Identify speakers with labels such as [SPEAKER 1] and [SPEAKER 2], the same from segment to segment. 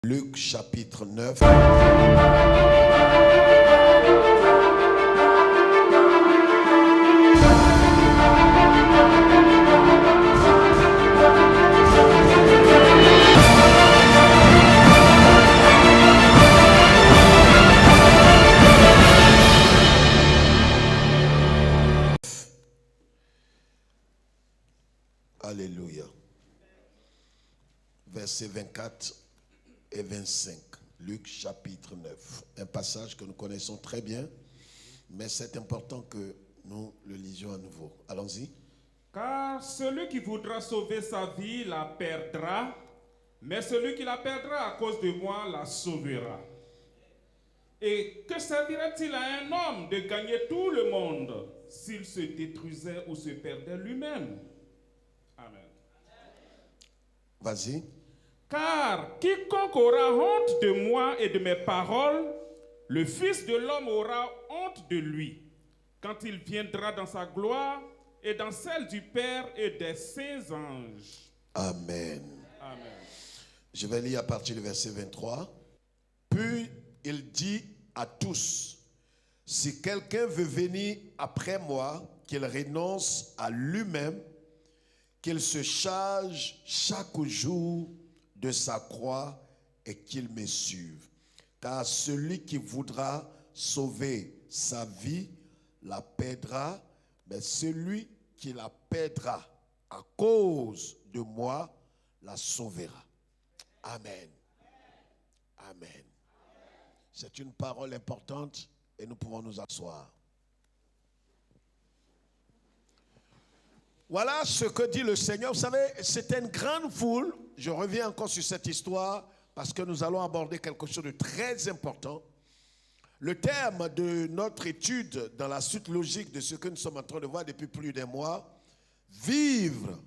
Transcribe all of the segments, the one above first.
[SPEAKER 1] Luc chapitre 9. Alléluia. Versets 24 et 25. Luc chapitre 9. Un passage que nous connaissons très bien, mais c'est important que nous le lisions à nouveau. Allons-y.
[SPEAKER 2] Car celui qui voudra sauver sa vie la perdra, mais celui qui la perdra à cause de moi la sauvera. Et que servirait-il à un homme de gagner tout le monde s'il se détruisait ou se perdait lui-même? Amen.
[SPEAKER 1] Vas-y.
[SPEAKER 2] Car quiconque aura honte de moi et de mes paroles, le Fils de l'homme aura honte de lui, quand il viendra dans sa gloire et dans celle du Père et des saints anges.
[SPEAKER 1] Amen.
[SPEAKER 2] Amen.
[SPEAKER 1] Je vais lire à partir du verset 23. Puis il dit à tous, si quelqu'un veut venir après moi, qu'il renonce à lui-même, qu'il se charge chaque jour de sa croix et qu'il me suive. Car celui qui voudra sauver sa vie la perdra, mais celui qui la perdra à cause de moi la sauvera. Amen. Amen. C'est une parole importante et nous pouvons nous asseoir. Voilà ce que dit le Seigneur. Vous savez, c'était une grande foule. Je reviens encore sur cette histoire parce que nous allons aborder quelque chose de très important. Le terme de notre étude dans la suite logique de ce que nous sommes en train de voir depuis plus d'un mois, vivre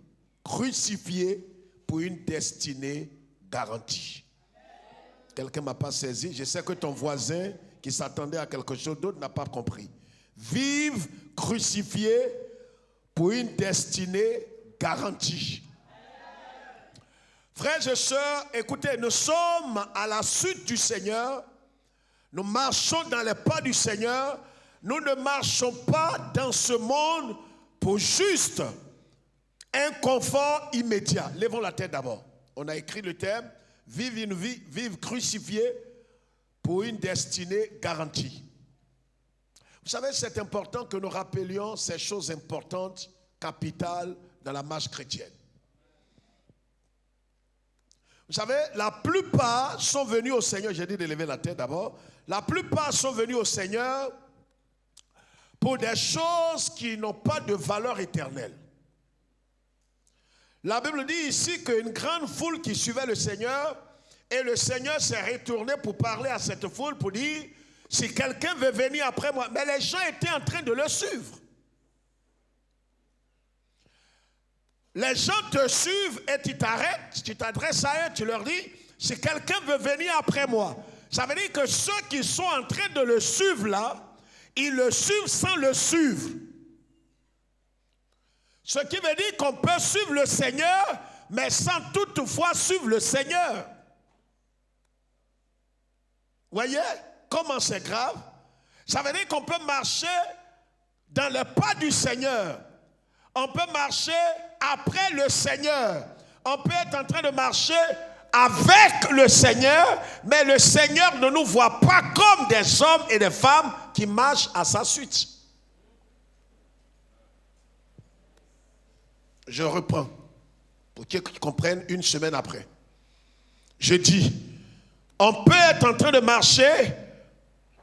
[SPEAKER 1] crucifié pour une destinée garantie. Quelqu'un ne m'a pas saisi. Je sais que ton voisin qui s'attendait à quelque chose d'autre n'a pas compris. Vivre crucifié pour une destinée garantie. Frères et sœurs, écoutez, nous sommes à la suite du Seigneur. Nous marchons dans les pas du Seigneur. Nous ne marchons pas dans ce monde pour juste un confort immédiat. Levons la tête d'abord. On a écrit le thème, vivre une vie, vivre crucifié pour une destinée garantie. Vous savez, c'est important que nous rappelions ces choses importantes, capitales dans la marche chrétienne. Vous savez, la plupart sont venus au Seigneur, j'ai dit de lever la tête d'abord, la plupart sont venus au Seigneur pour des choses qui n'ont pas de valeur éternelle. La Bible dit ici qu'une grande foule qui suivait le Seigneur, et le Seigneur s'est retourné pour parler à cette foule, pour dire, si quelqu'un veut venir après moi, mais les gens étaient en train de le suivre. Les gens te suivent et tu t'arrêtes, tu t'adresses à eux, tu leur dis, si quelqu'un veut venir après moi, ça veut dire que ceux qui sont en train de le suivre là, ils le suivent sans le suivre. Ce qui veut dire qu'on peut suivre le Seigneur, mais sans toutefois suivre le Seigneur. Voyez comment c'est grave? Ça veut dire qu'on peut marcher dans les pas du Seigneur. On peut marcher après le Seigneur. On peut être en train de marcher avec le Seigneur, mais le Seigneur ne nous voit pas comme des hommes et des femmes qui marchent à sa suite. Je reprends pour qu'ils comprennent une semaine après. Je dis, on peut être en train de marcher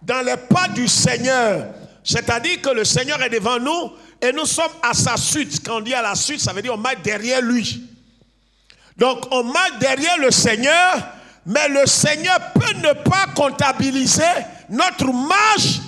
[SPEAKER 1] dans les pas du Seigneur. C'est-à-dire que le Seigneur est devant nous et nous sommes à sa suite. Quand on dit à la suite, ça veut dire on marche derrière lui. Donc on marche derrière le Seigneur, mais le Seigneur peut ne pas comptabiliser notre marche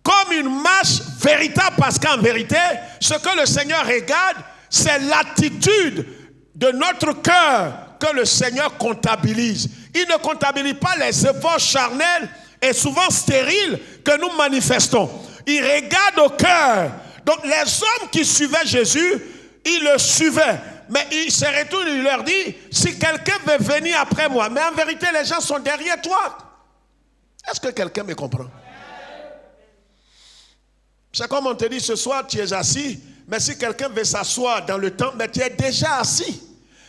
[SPEAKER 1] comme une marche véritable, parce qu'en vérité, ce que le Seigneur regarde, c'est l'attitude de notre cœur que le Seigneur comptabilise. Il ne comptabilise pas les efforts charnels et souvent stériles que nous manifestons. Il regarde au cœur. Donc les hommes qui suivaient Jésus, ils le suivaient. Mais il se retourne, il leur dit, si quelqu'un veut venir après moi, mais en vérité les gens sont derrière toi. Est-ce que quelqu'un me comprend? C'est comme on te dit ce soir, tu es assis, mais si quelqu'un veut s'asseoir dans le temps, mais tu es déjà assis.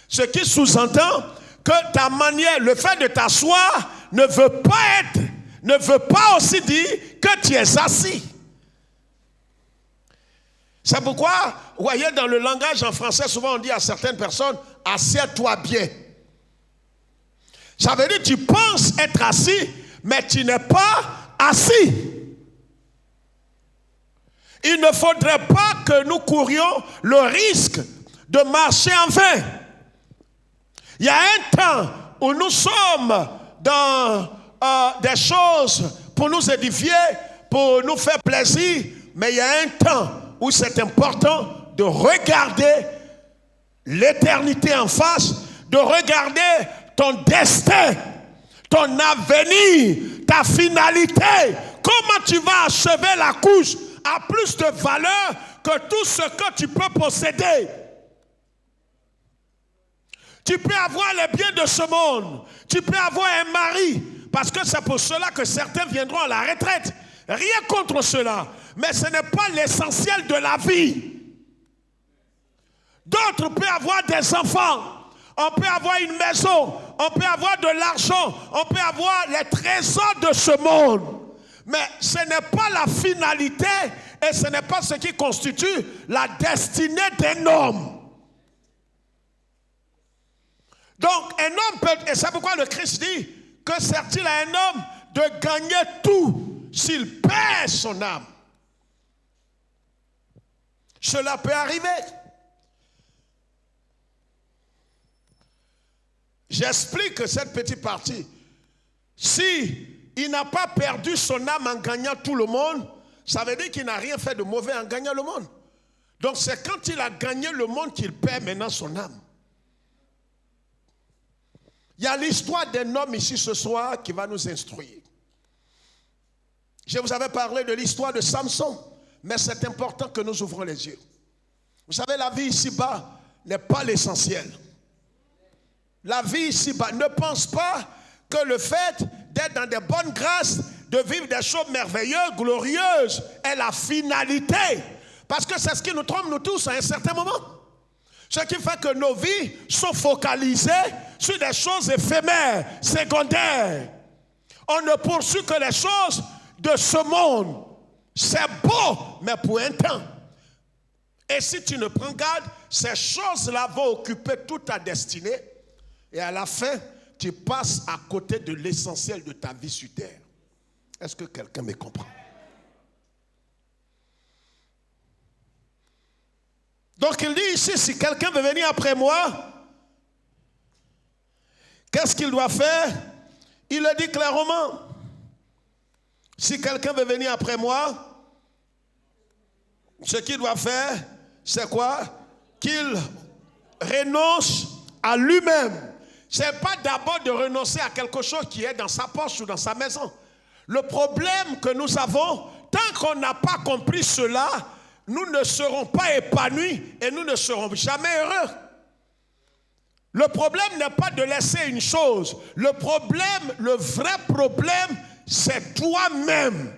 [SPEAKER 1] Ce qui sous-entend que ta manière, le fait de t'asseoir ne veut pas aussi dire que tu es assis. C'est pourquoi, vous voyez, dans le langage en français, souvent on dit à certaines personnes, assieds-toi bien. Ça veut dire que tu penses être assis, mais tu n'es pas assis. Il ne faudrait pas que nous courions le risque de marcher en vain. Il y a un temps où nous sommes dans des choses pour nous édifier, pour nous faire plaisir, mais il y a un temps où c'est important de regarder l'éternité en face, de regarder ton destin, ton avenir, ta finalité. Comment tu vas achever la course a plus de valeur que tout ce que tu peux posséder. Tu peux avoir les biens de ce monde. Tu peux avoir un mari. Parce que c'est pour cela que certains viendront à la retraite. Rien contre cela. Mais ce n'est pas l'essentiel de la vie. D'autres peuvent avoir des enfants. On peut avoir une maison. On peut avoir de l'argent. On peut avoir les trésors de ce monde. Mais ce n'est pas la finalité et ce n'est pas ce qui constitue la destinée d'un homme. Donc, un homme peut, et c'est pourquoi le Christ dit que sert-il à un homme de gagner tout s'il perd son âme? Cela peut arriver. J'explique cette petite partie. Si il n'a pas perdu son âme en gagnant tout le monde, ça veut dire qu'il n'a rien fait de mauvais en gagnant le monde. Donc c'est quand il a gagné le monde qu'il perd maintenant son âme. Il y a l'histoire d'un homme ici ce soir qui va nous instruire. Je vous avais parlé de l'histoire de Samson, mais c'est important que nous ouvrons les yeux. Vous savez, la vie ici-bas n'est pas l'essentiel. La vie ici-bas, ne pense pas que le fait d'être dans des bonnes grâces, de vivre des choses merveilleuses, glorieuses, est la finalité. Parce que c'est ce qui nous trompe, nous tous, à un certain moment. Ce qui fait que nos vies sont focalisées sur des choses éphémères, secondaires. On ne poursuit que les choses de ce monde. C'est beau, mais pour un temps. Et si tu ne prends garde, ces choses-là vont occuper toute ta destinée. Et à la fin, tu passes à côté de l'essentiel de ta vie sur terre. Est-ce que quelqu'un me comprend? Donc il dit ici, si quelqu'un veut venir après moi, qu'est-ce qu'il doit faire? Il le dit clairement. Si quelqu'un veut venir après moi, ce qu'il doit faire, c'est quoi? Qu'il renonce à lui-même. Ce n'est pas d'abord de renoncer à quelque chose qui est dans sa poche ou dans sa maison. Le problème que nous avons, tant qu'on n'a pas compris cela, nous ne serons pas épanouis et nous ne serons jamais heureux. Le problème n'est pas de laisser une chose. Le problème, le vrai problème, c'est toi-même.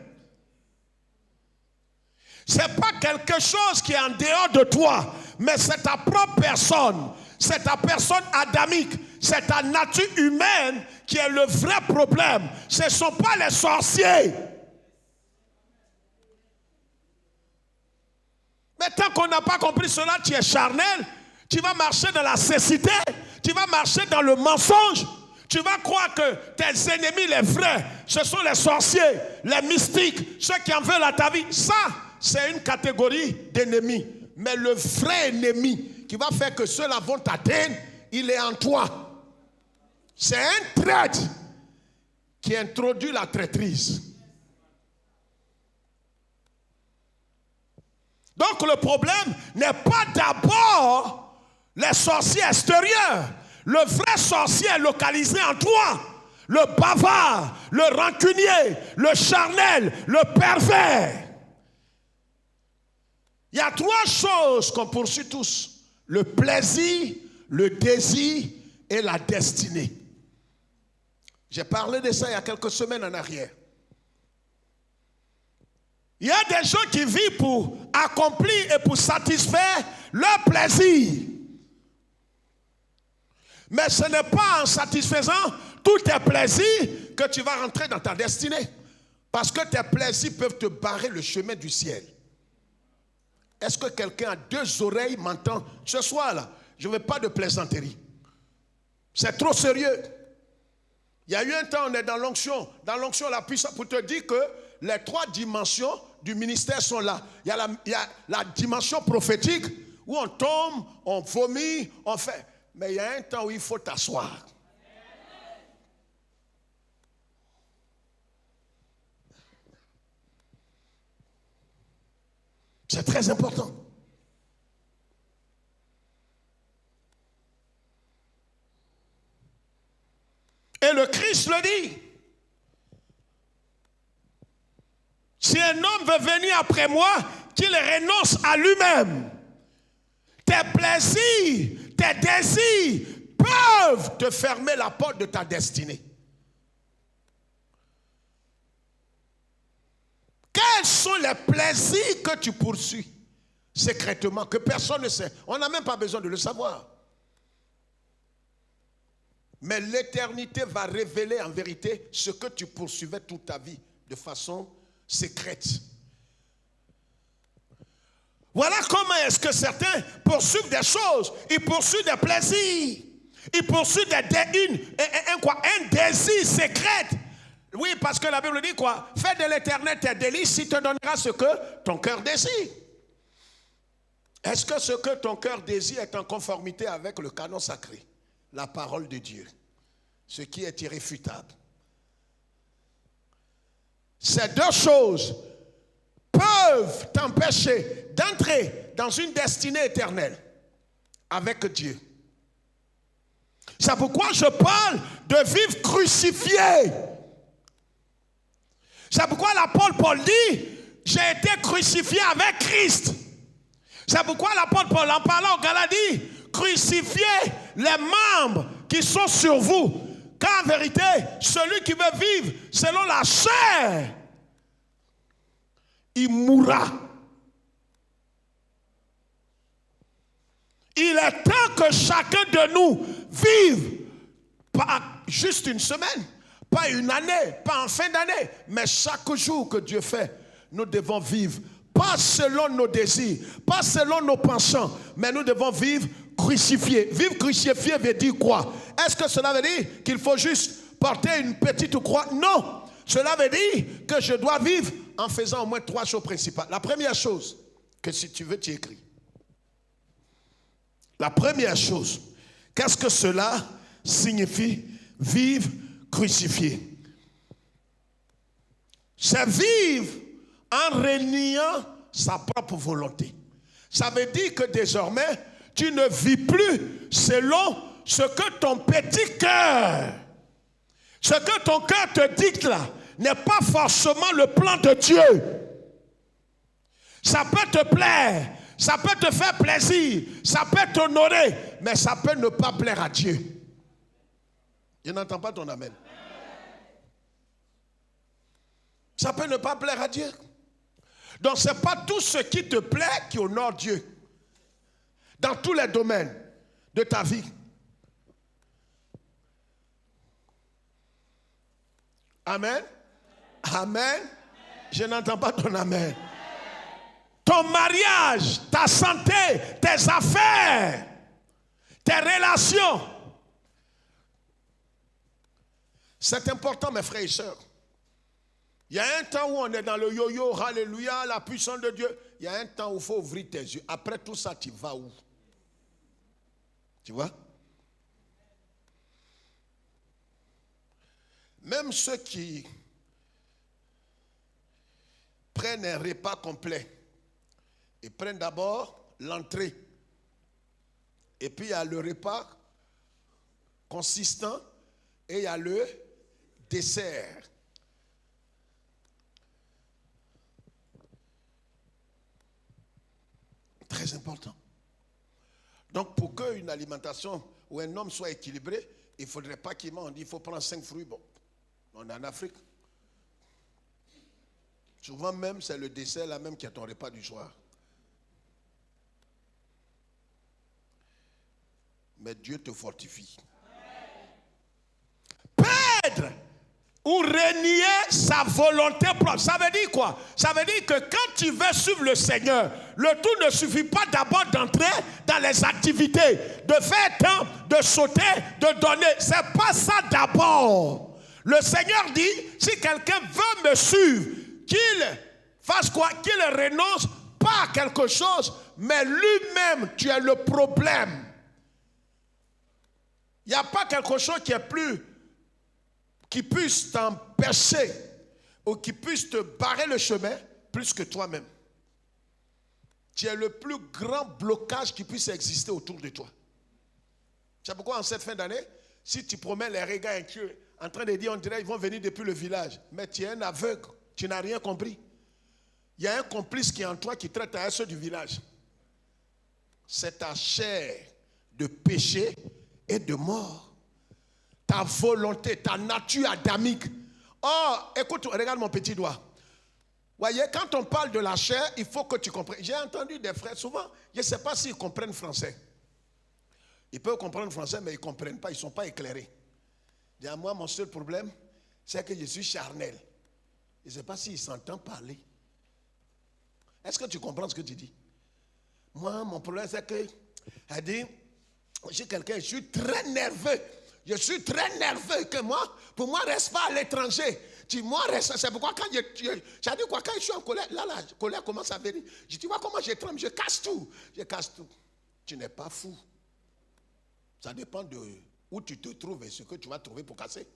[SPEAKER 1] Ce n'est pas quelque chose qui est en dehors de toi, mais c'est ta propre personne. C'est ta personne adamique. C'est ta nature humaine qui est le vrai problème. Ce ne sont pas les sorciers. Mais tant qu'on n'a pas compris cela, tu es charnel. Tu vas marcher dans la cécité. Tu vas marcher dans le mensonge. Tu vas croire que tes ennemis, les vrais, ce sont les sorciers, les mystiques, ceux qui en veulent à ta vie. Ça, c'est une catégorie d'ennemis. Mais le vrai ennemi qui va faire que ceux-là vont t'atteindre, il est en toi. C'est un traître qui introduit la traîtrise. Donc le problème n'est pas d'abord les sorciers extérieurs. Le vrai sorcier est localisé en toi. Le bavard, le rancunier, le charnel, le pervers. Il y a trois choses qu'on poursuit tous. le plaisir, le désir et la destinée. J'ai parlé de ça il y a quelques semaines en arrière. Il y a des gens qui vivent pour accomplir et pour satisfaire leur plaisir. Mais ce n'est pas en satisfaisant tous tes plaisirs que tu vas rentrer dans ta destinée. Parce que tes plaisirs peuvent te barrer le chemin du ciel. Est-ce que quelqu'un a deux oreilles m'entend ce soir-là? Je ne veux pas de plaisanterie. C'est trop sérieux. Il y a eu un temps, on est dans l'onction. Dans l'onction, la puissance, pour te dire que les trois dimensions du ministère sont là. Il y a la dimension prophétique où on tombe, on vomit, on fait. Mais il y a un temps où il faut t'asseoir. C'est très important. Et le Christ le dit. Si un homme veut venir après moi, qu'il renonce à lui-même. Tes plaisirs, tes désirs peuvent te fermer la porte de ta destinée. Quels sont les plaisirs que tu poursuis secrètement, que personne ne sait? On n'a même pas besoin de le savoir. Mais l'éternité va révéler en vérité ce que tu poursuivais toute ta vie de façon secrète. Voilà comment est-ce que certains poursuivent des choses. Ils poursuivent des plaisirs. Ils poursuivent un désir secret. Oui, parce que la Bible dit quoi? Fais de l'éternel tes délices, il te donnera ce que ton cœur désire. Est-ce que ce que ton cœur désire est en conformité avec le canon sacré? La parole de Dieu. Ce qui est irréfutable. Ces deux choses peuvent t'empêcher d'entrer dans une destinée éternelle avec Dieu. C'est pourquoi je parle de vivre crucifié. C'est pourquoi l'apôtre Paul dit, j'ai été crucifié avec Christ. C'est pourquoi l'apôtre Paul, en parlant aux Galates, dit, crucifiez les membres qui sont sur vous. Car en vérité, celui qui veut vivre selon la chair, il mourra. Il est temps que chacun de nous vive, pas juste une semaine, pas une année, pas en fin d'année, mais chaque jour que Dieu fait, nous devons vivre, pas selon nos désirs, pas selon nos penchants, mais nous devons vivre crucifié. Vivre crucifié veut dire quoi? Est-ce que cela veut dire qu'il faut juste porter une petite croix? Non. Cela veut dire que je dois vivre en faisant au moins trois choses principales. La première chose, que si tu veux, tu écris. La première chose, qu'est-ce que cela signifie? Vivre crucifié. C'est vivre en reniant sa propre volonté. Ça veut dire que désormais, tu ne vis plus selon ce que ton petit cœur, ce que ton cœur te dicte là, n'est pas forcément le plan de Dieu. Ça peut te plaire, ça peut te faire plaisir, ça peut t'honorer, mais ça peut ne pas plaire à Dieu. Je n'entends pas ton amen. Ça peut ne pas plaire à Dieu. Donc ce n'est pas tout ce qui te plaît qui honore Dieu. Dans tous les domaines de ta vie. Amen. Amen. Je n'entends pas ton amen. Ton mariage, ta santé, tes affaires, tes relations. C'est important, mes frères et sœurs. Il y a un temps où on est dans le yo-yo, alléluia, la puissance de Dieu. Il y a un temps où il faut ouvrir tes yeux. Après tout ça, tu vas où? Tu vois? Même ceux qui prennent un repas complet, ils prennent d'abord l'entrée. Et puis il y a le repas consistant et il y a le dessert. Très important. Donc pour qu'une alimentation ou un homme soit équilibré, il ne faudrait pas qu'il mange. Il faut prendre 5 fruits. Bon, on est en Afrique. Souvent même, c'est le dessert là même qui est ton repas du soir. Mais Dieu te fortifie. Perdre ou renier sa volonté propre. Ça veut dire quoi? Ça veut dire que quand tu veux suivre le Seigneur, le tout ne suffit pas d'abord d'entrer dans les activités, de faire tant, de sauter, de donner. C'est pas ça d'abord. Le Seigneur dit, si quelqu'un veut me suivre, qu'il fasse quoi? Qu'il renonce pas à quelque chose, mais lui-même, tu es le problème. Il n'y a pas quelque chose qui puisse t'empêcher ou qui puisse te barrer le chemin plus que toi-même. Tu es le plus grand blocage qui puisse exister autour de toi. C'est pourquoi en cette fin d'année, si tu promets les regards inquiets en train de dire, on dirait qu'ils vont venir depuis le village, mais tu es un aveugle, tu n'as rien compris. Il y a un complice qui est en toi qui traite à ceux du village. C'est ta chair de péché et de mort. Ta volonté, ta nature adamique. Oh, écoute, regarde mon petit doigt. Voyez, quand on parle de la chair, il faut que tu comprennes. J'ai entendu des frères, souvent, je ne sais pas s'ils comprennent français. Ils peuvent comprendre français, mais ils ne comprennent pas, ils ne sont pas éclairés. Dis-moi, moi, mon seul problème, c'est que je suis charnel. Je ne sais pas s'ils s'entendent parler. Est-ce que tu comprends ce que tu dis? Moi, mon problème, c'est que, elle dit, je suis quelqu'un, je suis très nerveux. Je suis très nerveux que moi, pour moi, reste pas à l'étranger. Moi, reste, c'est pourquoi quand j'ai dit quoi, quand je suis en colère, la colère commence à venir. Je dis, vois comment je tremble, je casse tout. Je casse tout. Tu n'es pas fou. Ça dépend de où tu te trouves et ce que tu vas trouver pour casser.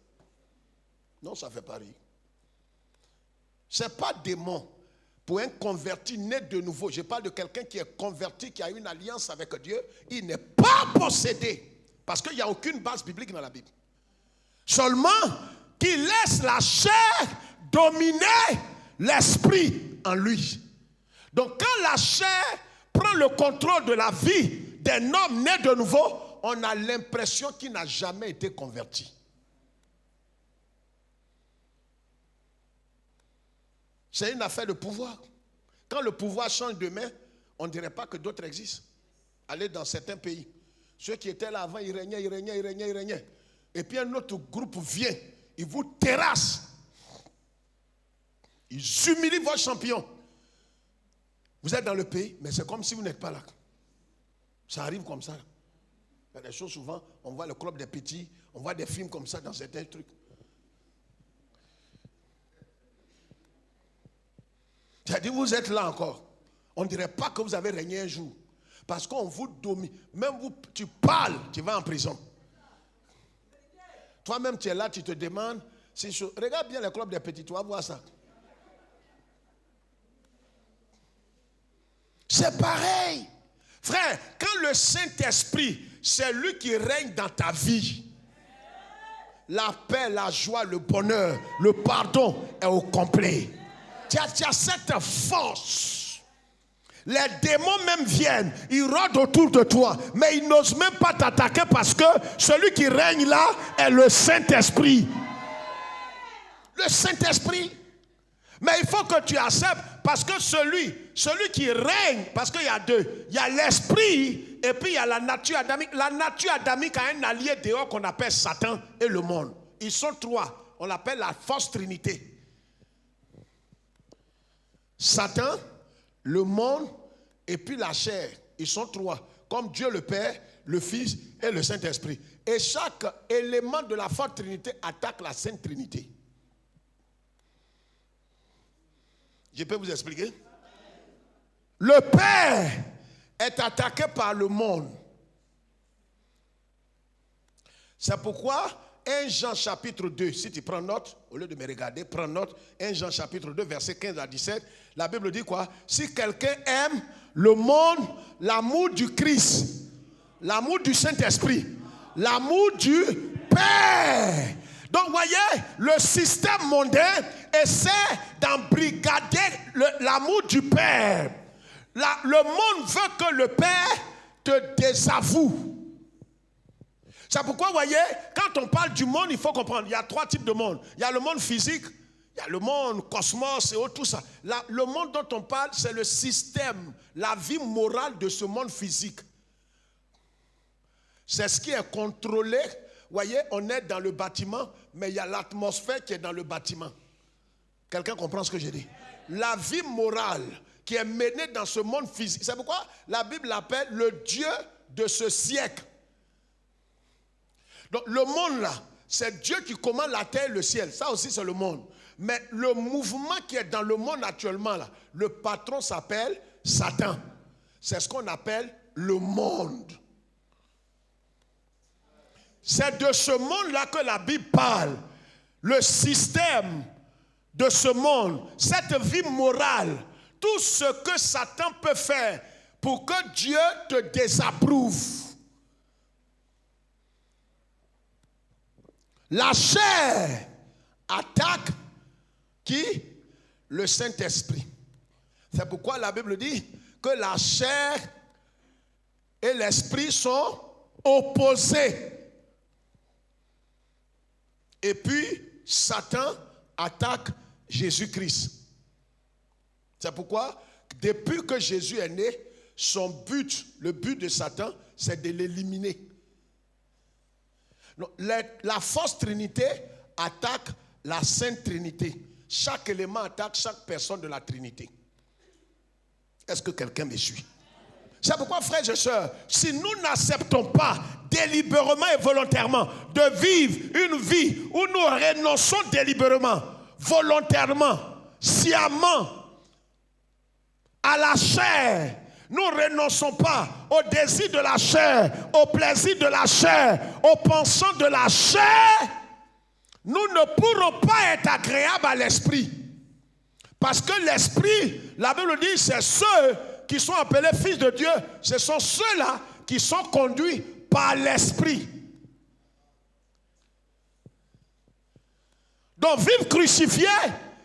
[SPEAKER 1] Non, ça ne fait pas rire. Ce n'est pas démon. Pour un converti né de nouveau, je parle de quelqu'un qui est converti, qui a une alliance avec Dieu, il n'est pas possédé. Parce qu'il n'y a aucune base biblique dans la Bible. Seulement qu'il laisse la chair dominer l'esprit en lui. Donc quand la chair prend le contrôle de la vie d'un homme né de nouveau, on a l'impression qu'il n'a jamais été converti. C'est une affaire de pouvoir. Quand le pouvoir change de main, on ne dirait pas que d'autres existent. Allez dans certains pays. Ceux qui étaient là avant, ils régnaient. Et puis un autre groupe vient, il vous terrasse. Ils humilient vos champions. Vous êtes dans le pays, mais c'est comme si vous n'êtes pas là. Ça arrive comme ça. Il y a des choses souvent, on voit le club des petits, on voit des films comme ça dans certains trucs. C'est-à-dire, vous êtes là encore. On ne dirait pas que vous avez régné un jour. Parce qu'on vous domine. Même vous, tu parles, tu vas en prison. Toi-même, tu es là, tu te demandes. Regarde bien le club des petits, tu vas voir ça. C'est pareil. Frère, quand le Saint-Esprit, c'est lui qui règne dans ta vie, la paix, la joie, le bonheur, le pardon est au complet. Tu as cette force. Les démons même viennent, ils rôdent autour de toi, mais ils n'osent même pas t'attaquer parce que celui qui règne là est le Saint-Esprit. Le Saint-Esprit. Mais il faut que tu acceptes parce que celui qui règne, parce qu'il y a deux, il y a l'esprit et puis il y a la nature adamique. La nature adamique a un allié dehors qu'on appelle Satan et le monde. Ils sont trois, on l'appelle la fausse trinité. Satan, le monde et puis la chair, ils sont trois, comme Dieu le Père, le Fils et le Saint-Esprit. Et chaque élément de la forte Trinité attaque la Sainte Trinité. Je peux vous expliquer? Le Père est attaqué par le monde. C'est pourquoi 1 Jean chapitre 2, si tu prends note, au lieu de me regarder, prends note, 1 Jean chapitre 2, verset 15 à 17, la Bible dit quoi? Si quelqu'un aime le monde, l'amour du Christ, l'amour du Saint-Esprit, l'amour du Père. Donc, voyez, le système mondain essaie d'embrigader l'amour du Père. Le monde veut que le Père te désavoue. C'est pourquoi, vous voyez, quand on parle du monde, il faut comprendre, il y a 3 types de monde. Il y a le monde physique, il y a le monde cosmos et tout ça. Là, le monde dont on parle, c'est le système, la vie morale de ce monde physique. C'est ce qui est contrôlé. Vous voyez, on est dans le bâtiment, mais il y a l'atmosphère qui est dans le bâtiment. Quelqu'un comprend ce que je dis? La vie morale qui est menée dans ce monde physique. C'est pourquoi la Bible l'appelle le Dieu de ce siècle. Donc le monde là, c'est Dieu qui commande la terre et le ciel. Ça aussi c'est le monde. Mais le mouvement qui est dans le monde actuellement là, le patron s'appelle Satan. C'est ce qu'on appelle le monde. C'est de ce monde-là que la Bible parle. Le système de ce monde, cette vie morale, tout ce que Satan peut faire pour que Dieu te désapprouve. La chair attaque qui? Le Saint-Esprit. C'est pourquoi la Bible dit que la chair et l'esprit sont opposés. Et puis, Satan attaque Jésus-Christ. C'est pourquoi, depuis que Jésus est né, son but, le but de Satan, c'est de l'éliminer. La fausse Trinité attaque la Sainte Trinité. Chaque élément attaque chaque personne de la Trinité. Est-ce que quelqu'un me suit? C'est pourquoi, frères et sœurs, si nous n'acceptons pas délibérément et volontairement de vivre une vie où nous renonçons délibérément, volontairement, sciemment à la chair, nous ne renonçons pas au désir de la chair, au plaisir de la chair, aux pensants de la chair, nous ne pourrons pas être agréables à l'esprit. Parce que l'esprit, la Bible dit, c'est ceux qui sont appelés fils de Dieu, ce sont ceux-là qui sont conduits par l'esprit. Donc vivre crucifié,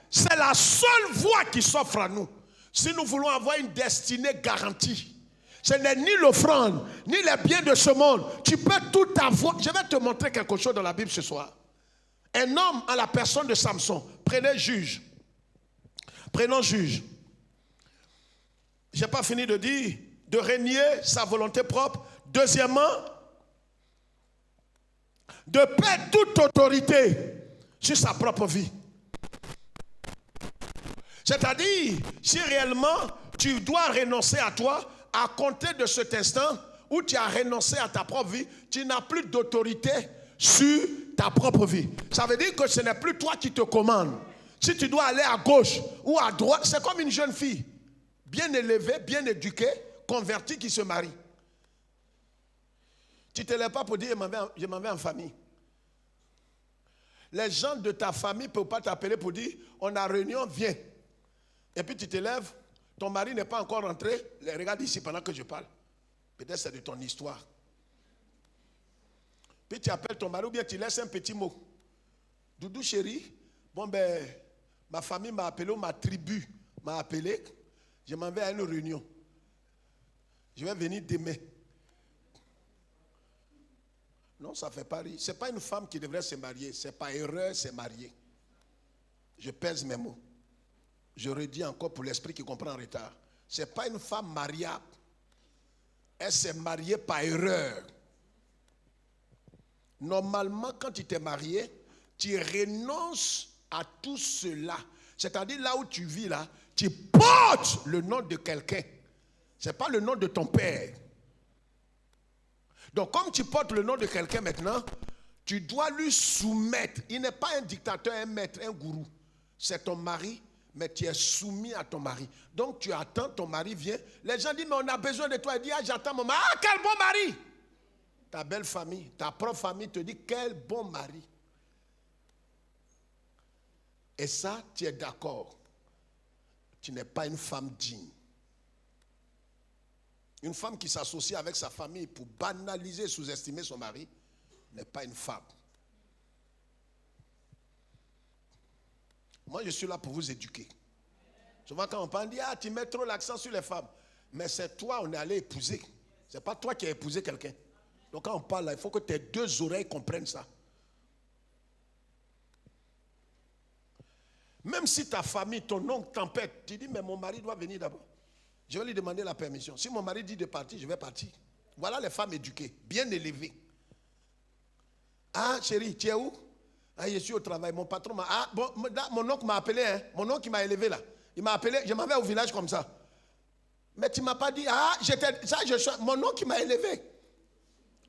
[SPEAKER 1] c'est la seule voie qui s'offre à nous. Si nous voulons avoir une destinée garantie, ce n'est ni l'offrande, ni les biens de ce monde. Tu peux tout avoir. Je vais te montrer quelque chose dans la Bible ce soir. Un homme à la personne de Samson. Prenez juge. Prenons juge. Je n'ai pas fini de dire, de régner sa volonté propre. Deuxièmement, de perdre toute autorité sur sa propre vie. C'est-à-dire, si réellement tu dois renoncer à toi, à compter de cet instant où tu as renoncé à ta propre vie, tu n'as plus d'autorité sur ta propre vie. Ça veut dire que ce n'est plus toi qui te commandes. Si tu dois aller à gauche ou à droite, c'est comme une jeune fille, bien élevée, bien éduquée, convertie qui se marie. Tu ne te lèves pas pour dire je m'en vais en famille. Les gens de ta famille ne peuvent pas t'appeler pour dire on a réunion, viens. Et puis tu te lèves, ton mari n'est pas encore rentré. Regarde ici pendant que je parle. Peut-être c'est de ton histoire. Puis tu appelles ton mari ou bien tu laisses un petit mot. Doudou chéri, bon ben, ma famille m'a appelé ou ma tribu m'a appelé. Je m'en vais à une réunion. Je vais venir demain. Non, ça ne fait pas rire. Ce n'est pas une femme qui devrait se marier. Ce n'est pas erreur, c'est marier. Je pèse mes mots. Je redis encore pour l'esprit qui comprend en retard. Ce n'est pas une femme mariable. Elle s'est mariée par erreur. Normalement, quand tu t'es marié, tu renonces à tout cela. C'est-à-dire là où tu vis, là, tu portes le nom de quelqu'un. Ce n'est pas le nom de ton père. Donc, comme tu portes le nom de quelqu'un maintenant, tu dois lui soumettre. Il n'est pas un dictateur, un maître, un gourou. C'est ton mari, mais tu es soumis à ton mari. Donc, tu attends, ton mari vient. Les gens disent, mais on a besoin de toi. Il dit, ah, j'attends mon mari. Ah, quel bon mari! Ta belle famille, ta propre famille te dit, quel bon mari. Et ça, tu es d'accord. Tu n'es pas une femme digne. Une femme qui s'associe avec sa famille pour banaliser et sous-estimer son mari n'est pas une femme. Moi, je suis là pour vous éduquer. Souvent, quand on parle, on dit, ah, tu mets trop l'accent sur les femmes. Mais c'est toi, on est allé épouser. Ce n'est pas toi qui as épousé quelqu'un. Donc quand on parle là, il faut que tes deux oreilles comprennent ça. Même si ta famille, ton oncle t'empêche, tu dis, mais mon mari doit venir d'abord. Je vais lui demander la permission. Si mon mari dit de partir, je vais partir. Voilà les femmes éduquées, bien élevées. Ah, chérie, tu es où? Ah, je suis au travail. Mon patron m'a... Ah, bon, mon oncle m'a appelé, hein. Mon oncle qui m'a élevé là. Il m'a appelé, je m'en vais au village comme ça. Mais tu ne m'as pas dit, ah, j'étais... Ça, mon oncle qui m'a élevé.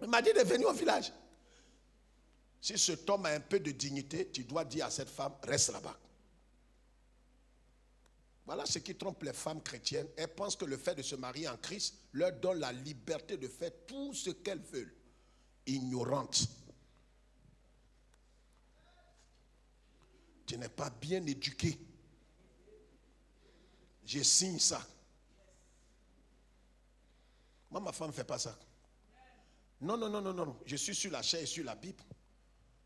[SPEAKER 1] Il m'a dit de venir au village. Si cet homme a un peu de dignité, tu dois dire à cette femme, reste là-bas. Voilà ce qui trompe les femmes chrétiennes. Elles pensent que le fait de se marier en Christ leur donne la liberté de faire tout ce qu'elles veulent. Ignorantes. Tu n'es pas bien éduqué. Je signe ça. Moi, ma femme ne fait pas ça. Non, non, non, non, non. Je suis sur la chair et sur la Bible.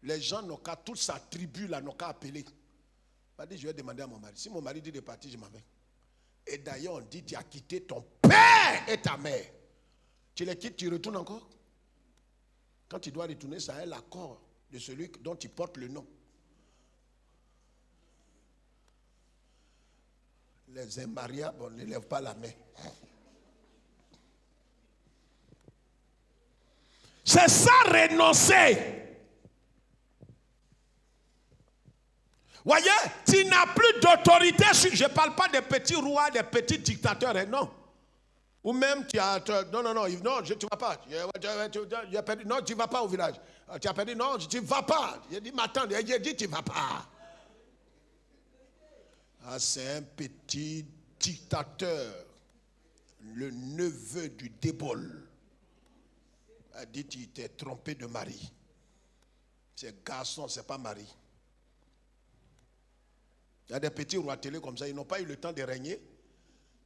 [SPEAKER 1] Les gens n'ont qu'à, toute sa tribu là, n'ont qu'à appeler. Il dit, je vais demander à mon mari. Si mon mari dit de partir, je m'en vais. Et d'ailleurs, on dit, tu as quitté ton père et ta mère. Tu les quittes, tu retournes encore. Quand tu dois retourner, ça est l'accord de celui dont tu portes le nom. Les immariables, on ne lève pas la main. C'est ça, renoncer. Voyez, tu n'as plus d'autorité. Je ne parle pas des petits rois, des petits dictateurs, non. Ou même tu as... Non, non, non, non, tu ne vas pas. Non, tu ne vas pas au village. Tu as perdu, non, tu ne vas pas. J'ai dit, m'attends, j'ai dit, tu ne vas pas. Ah, c'est un petit dictateur, le neveu du Débol. A dit, tu t'es trompé de mari. C'est garçon, ce n'est pas mari. Il y a des petits rois télé comme ça, ils n'ont pas eu le temps de régner.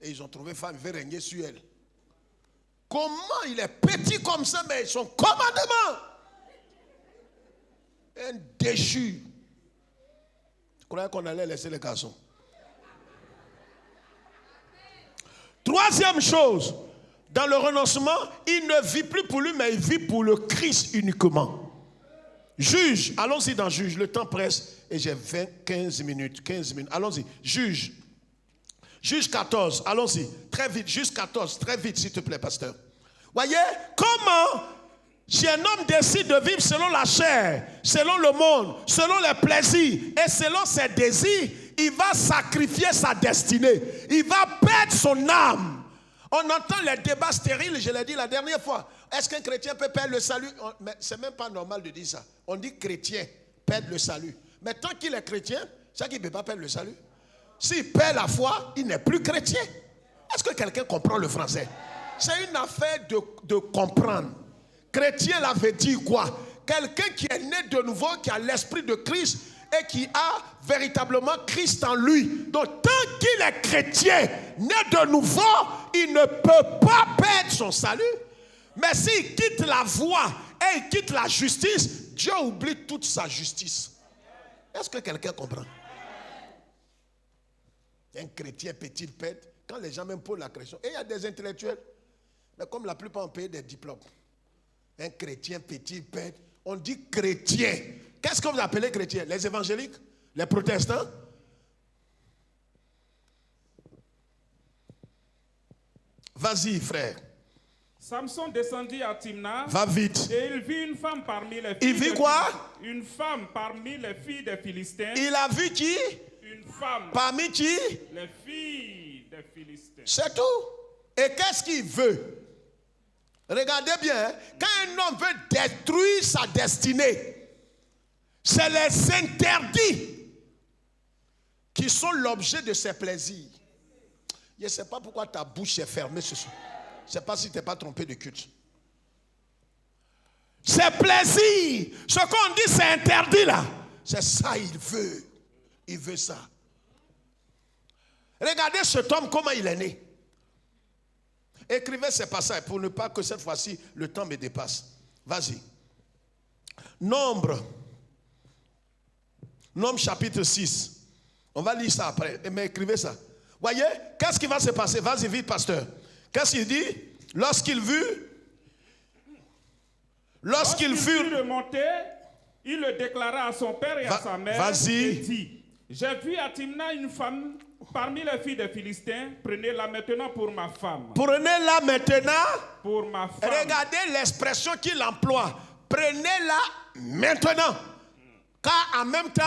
[SPEAKER 1] Et ils ont trouvé femme, ils veulent régner sur elle. Comment il est petit comme ça, mais son commandement. Un déchu. Je croyais qu'on allait laisser les garçons. Troisième chose, dans le renoncement, il ne vit plus pour lui, mais il vit pour le Christ uniquement. Juge, allons-y dans Juge, le temps presse et j'ai 15 minutes. Allons-y, Juge. Juge 14, allons-y, très vite, Juge 14, très vite s'il te plaît, pasteur. Voyez, comment si un homme décide de vivre selon la chair, selon le monde, selon les plaisirs et selon ses désirs, il va sacrifier sa destinée, il va perdre son âme. On entend les débats stériles, je l'ai dit la dernière fois. Est-ce qu'un chrétien peut perdre le salut? Mais c'est même pas normal de dire ça. On dit chrétien perdre le salut. Mais tant qu'il est chrétien, c'est qu'il ne peut pas perdre le salut. S'il perd la foi, il n'est plus chrétien. Est-ce que quelqu'un comprend le français? C'est une affaire de comprendre. Chrétien, là veut dire quoi? Quelqu'un qui est né de nouveau, qui a l'esprit de Christ et qui a véritablement Christ en lui. Donc tant qu'il est chrétien, né de nouveau, il ne peut pas perdre son salut. Mais s'il quitte la voie et il quitte la justice, Dieu oublie toute sa justice. Est-ce que quelqu'un comprend? Un chrétien peut-il perdre? Quand les gens même posent la question. Et il y a des intellectuels, mais comme la plupart ont payé des diplômes. Un chrétien peut-il perdre? On dit chrétien. Qu'est-ce que vous appelez chrétien? Les évangéliques? Les protestants? Vas-y, frère.
[SPEAKER 2] Samson descendit à Timna.
[SPEAKER 1] Va vite.
[SPEAKER 2] Et il vit une femme parmi les filles.
[SPEAKER 1] Il vit quoi?
[SPEAKER 2] Une femme parmi les filles des Philistins.
[SPEAKER 1] Il a vu qui?
[SPEAKER 2] Une femme.
[SPEAKER 1] Parmi qui?
[SPEAKER 2] Les filles des Philistins.
[SPEAKER 1] C'est tout. Et qu'est-ce qu'il veut? Regardez bien, hein? Quand un homme veut détruire sa destinée, c'est les interdits qui sont l'objet de ses plaisirs. Je ne sais pas pourquoi ta bouche est fermée ce soir. Je ne sais pas si tu n'es pas trompé de culte. Ses plaisirs, ce qu'on dit c'est interdit là, c'est ça il veut. Il veut ça. Regardez cet homme, comment il est né. Écrivez ces passages pour ne pas que cette fois-ci le temps me dépasse. Vas-y. Nombre chapitre 6. On va lire ça après. Mais écrivez ça. Voyez, qu'est-ce qui va se passer? Vas-y vite, pasteur. Qu'est-ce qu'il dit? Lorsqu'il vit Lorsqu'ils furent
[SPEAKER 2] remontés, il le déclara à son père et à sa mère. Et dit, j'ai vu à Timna une femme parmi les filles des Philistins. Prenez-la maintenant pour ma femme.
[SPEAKER 1] Prenez-la maintenant.
[SPEAKER 2] Pour ma femme.
[SPEAKER 1] Regardez l'expression qu'il emploie. Prenez-la maintenant. Car en même temps,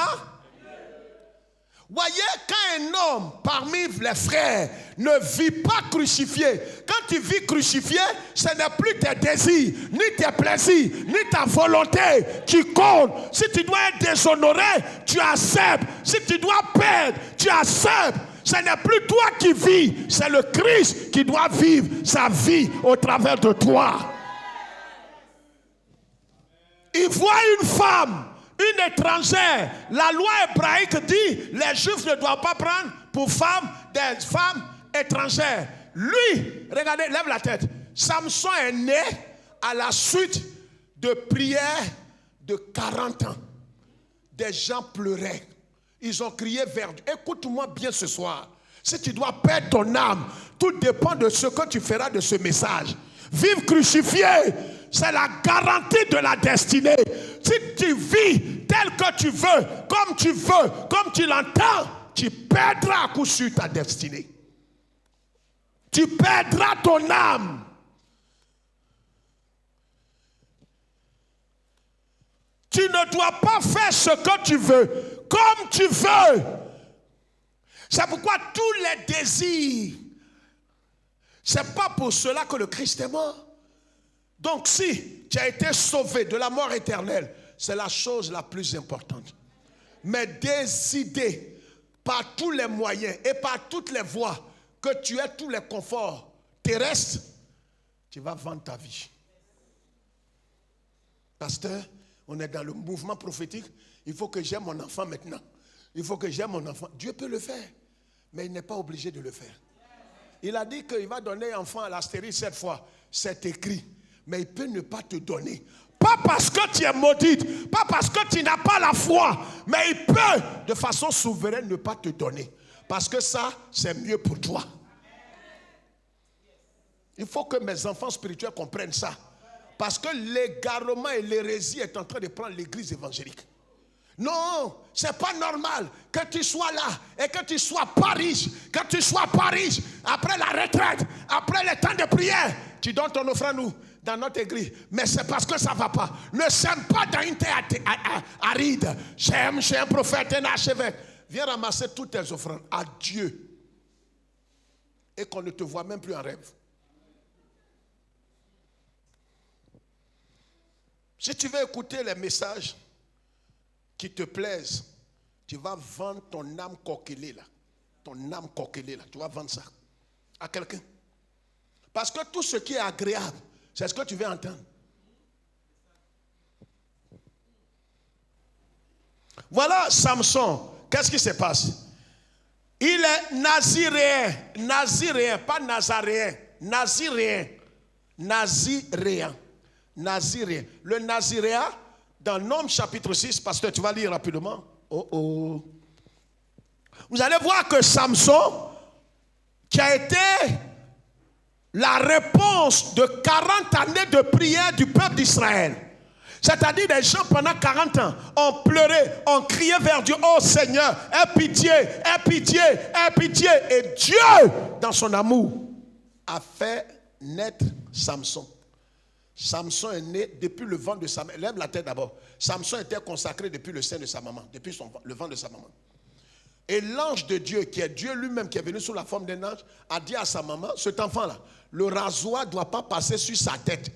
[SPEAKER 1] voyez, quand un homme parmi les frères ne vit pas crucifié, quand tu vis crucifié, ce n'est plus tes désirs, ni tes plaisirs, ni ta volonté qui compte. Si tu dois être déshonoré, tu acceptes. Si tu dois perdre, tu acceptes. Ce n'est plus toi qui vis, c'est le Christ qui doit vivre sa vie au travers de toi. Il voit une femme, une étrangère. La loi hébraïque dit les Juifs ne doivent pas prendre pour femme des femmes étrangères. Lui, regardez, lève la tête. Samson est né à la suite de prières de 40 ans. Des gens pleuraient. Ils ont crié vers Dieu. Écoute-moi bien ce soir. Si tu dois perdre ton âme, tout dépend de ce que tu feras de ce message. Vivre crucifié, c'est la garantie de la destinée. Si tu vis tel que tu veux, comme tu l'entends, tu perdras à coup sûr ta destinée. Tu perdras ton âme. Tu ne dois pas faire ce que tu veux, comme tu veux. C'est pourquoi tous les désirs, c'est pas pour cela que le Christ est mort. Donc si tu as été sauvé de la mort éternelle, c'est la chose la plus importante. Mais décider par tous les moyens et par toutes les voies que tu aies tous les conforts terrestres, tu vas vendre ta vie. Pasteur, on est dans le mouvement prophétique. Il faut que j'aime mon enfant maintenant. Il faut que j'aime mon enfant. Dieu peut le faire, mais il n'est pas obligé de le faire. Il a dit qu'il va donner un enfant à la stérile 7 fois. C'est écrit. Mais il peut ne pas te donner. Pas parce que tu es maudite, pas parce que tu n'as pas la foi, mais il peut de façon souveraine ne pas te donner. Parce que ça, c'est mieux pour toi. Il faut que mes enfants spirituels comprennent ça. Parce que l'égarement et l'hérésie est en train de prendre l'église évangélique. Non, c'est pas normal que tu sois là et que tu sois pas riche, que tu sois pas riche. Après la retraite, après le temps de prière, tu donnes ton offrande où? Dans notre église. Mais c'est parce que ça ne va pas. Ne sème pas dans une terre aride. J'aime chez un prophète, un archevêque. Viens ramasser toutes tes offrandes à Dieu. Et qu'on ne te voit même plus en rêve. Si tu veux écouter les messages qui te plaisent, tu vas vendre ton âme coquelée là. Ton âme coquelée là. Tu vas vendre ça à quelqu'un. Parce que tout ce qui est agréable, c'est ce que tu veux entendre. Voilà Samson. Qu'est-ce qui se passe? Il est naziréen. Naziréen, pas nazaréen. Naziréen. Naziréen. Naziréen. Le naziréen, dans Nombres chapitre 6, pasteur, tu vas lire rapidement. Vous allez voir que Samson, qui a été la réponse de 40 années de prière du peuple d'Israël. C'est-à-dire des gens pendant 40 ans ont pleuré, ont crié vers Dieu. Oh Seigneur, aie pitié, aie pitié, aie pitié. Et Dieu, dans son amour, a fait naître Samson. Samson est né depuis le ventre de sa mère. Lève la tête d'abord. Samson était consacré depuis le sein de sa maman, depuis le ventre de sa maman. Et l'ange de Dieu, qui est Dieu lui-même, qui est venu sous la forme d'un ange, a dit à sa maman, cet enfant-là, le rasoir ne doit pas passer sur sa tête.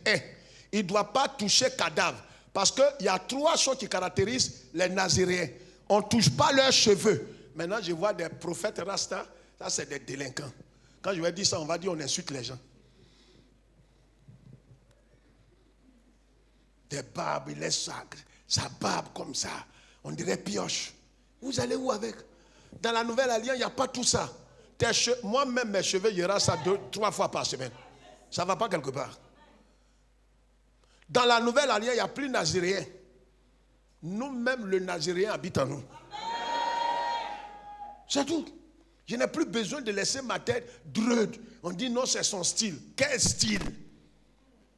[SPEAKER 1] Il ne doit pas toucher cadavre. Parce qu'il y a 3 choses qui caractérisent les Naziréens. On ne touche pas leurs cheveux. Maintenant, je vois des prophètes Rasta, ça c'est des délinquants. Quand je vais dire ça, on va dire on insulte les gens. Des barbes, il laisse sa barbe comme ça. On dirait pioche. Vous allez où avec? Dans la Nouvelle Alliance, il n'y a pas tout ça. Moi-même, mes cheveux, il y aura ça 2-3 fois par semaine. Ça ne va pas quelque part. Dans la Nouvelle Alliance, il n'y a plus de Naziréens. Nous-mêmes, le Naziréen habite en nous. C'est tout. Je n'ai plus besoin de laisser ma tête dreude. On dit non, c'est son style. Quel style?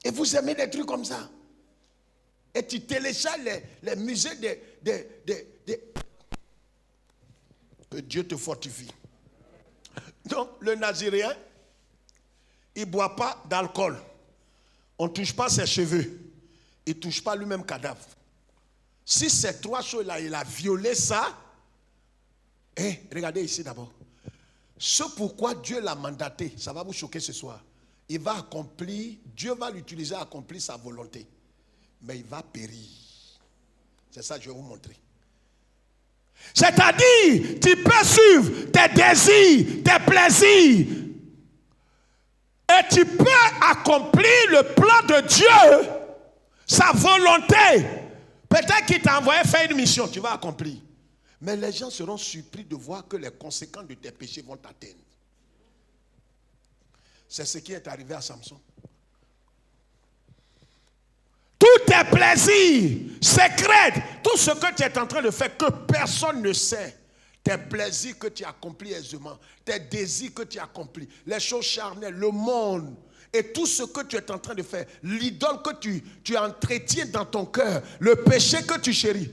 [SPEAKER 1] Et vous aimez des trucs comme ça? et tu télécharges les musées Que Dieu te fortifie. Donc, le Naziréen, il ne boit pas d'alcool. On ne touche pas ses cheveux. Il ne touche pas lui-même cadavre. Si ces trois choses-là, il a violé ça, regardez ici d'abord. Ce pourquoi Dieu l'a mandaté, ça va vous choquer ce soir. Il va accomplir, Dieu va l'utiliser à accomplir sa volonté. Mais il va périr. C'est ça que je vais vous montrer. C'est-à-dire, tu peux suivre tes désirs, tes plaisirs. Et tu peux accomplir le plan de Dieu, sa volonté. Peut-être qu'il t'a envoyé faire une mission, tu vas accomplir. Mais les gens seront surpris de voir que les conséquences de tes péchés vont t'atteindre. C'est ce qui est arrivé à Samson. Tous tes plaisirs secrets, tout ce que tu es en train de faire que personne ne sait, tes plaisirs que tu accomplis aisément, tes désirs que tu accomplis, les choses charnelles, le monde, et tout ce que tu es en train de faire, l'idole que tu entretiens dans ton cœur, le péché que tu chéris,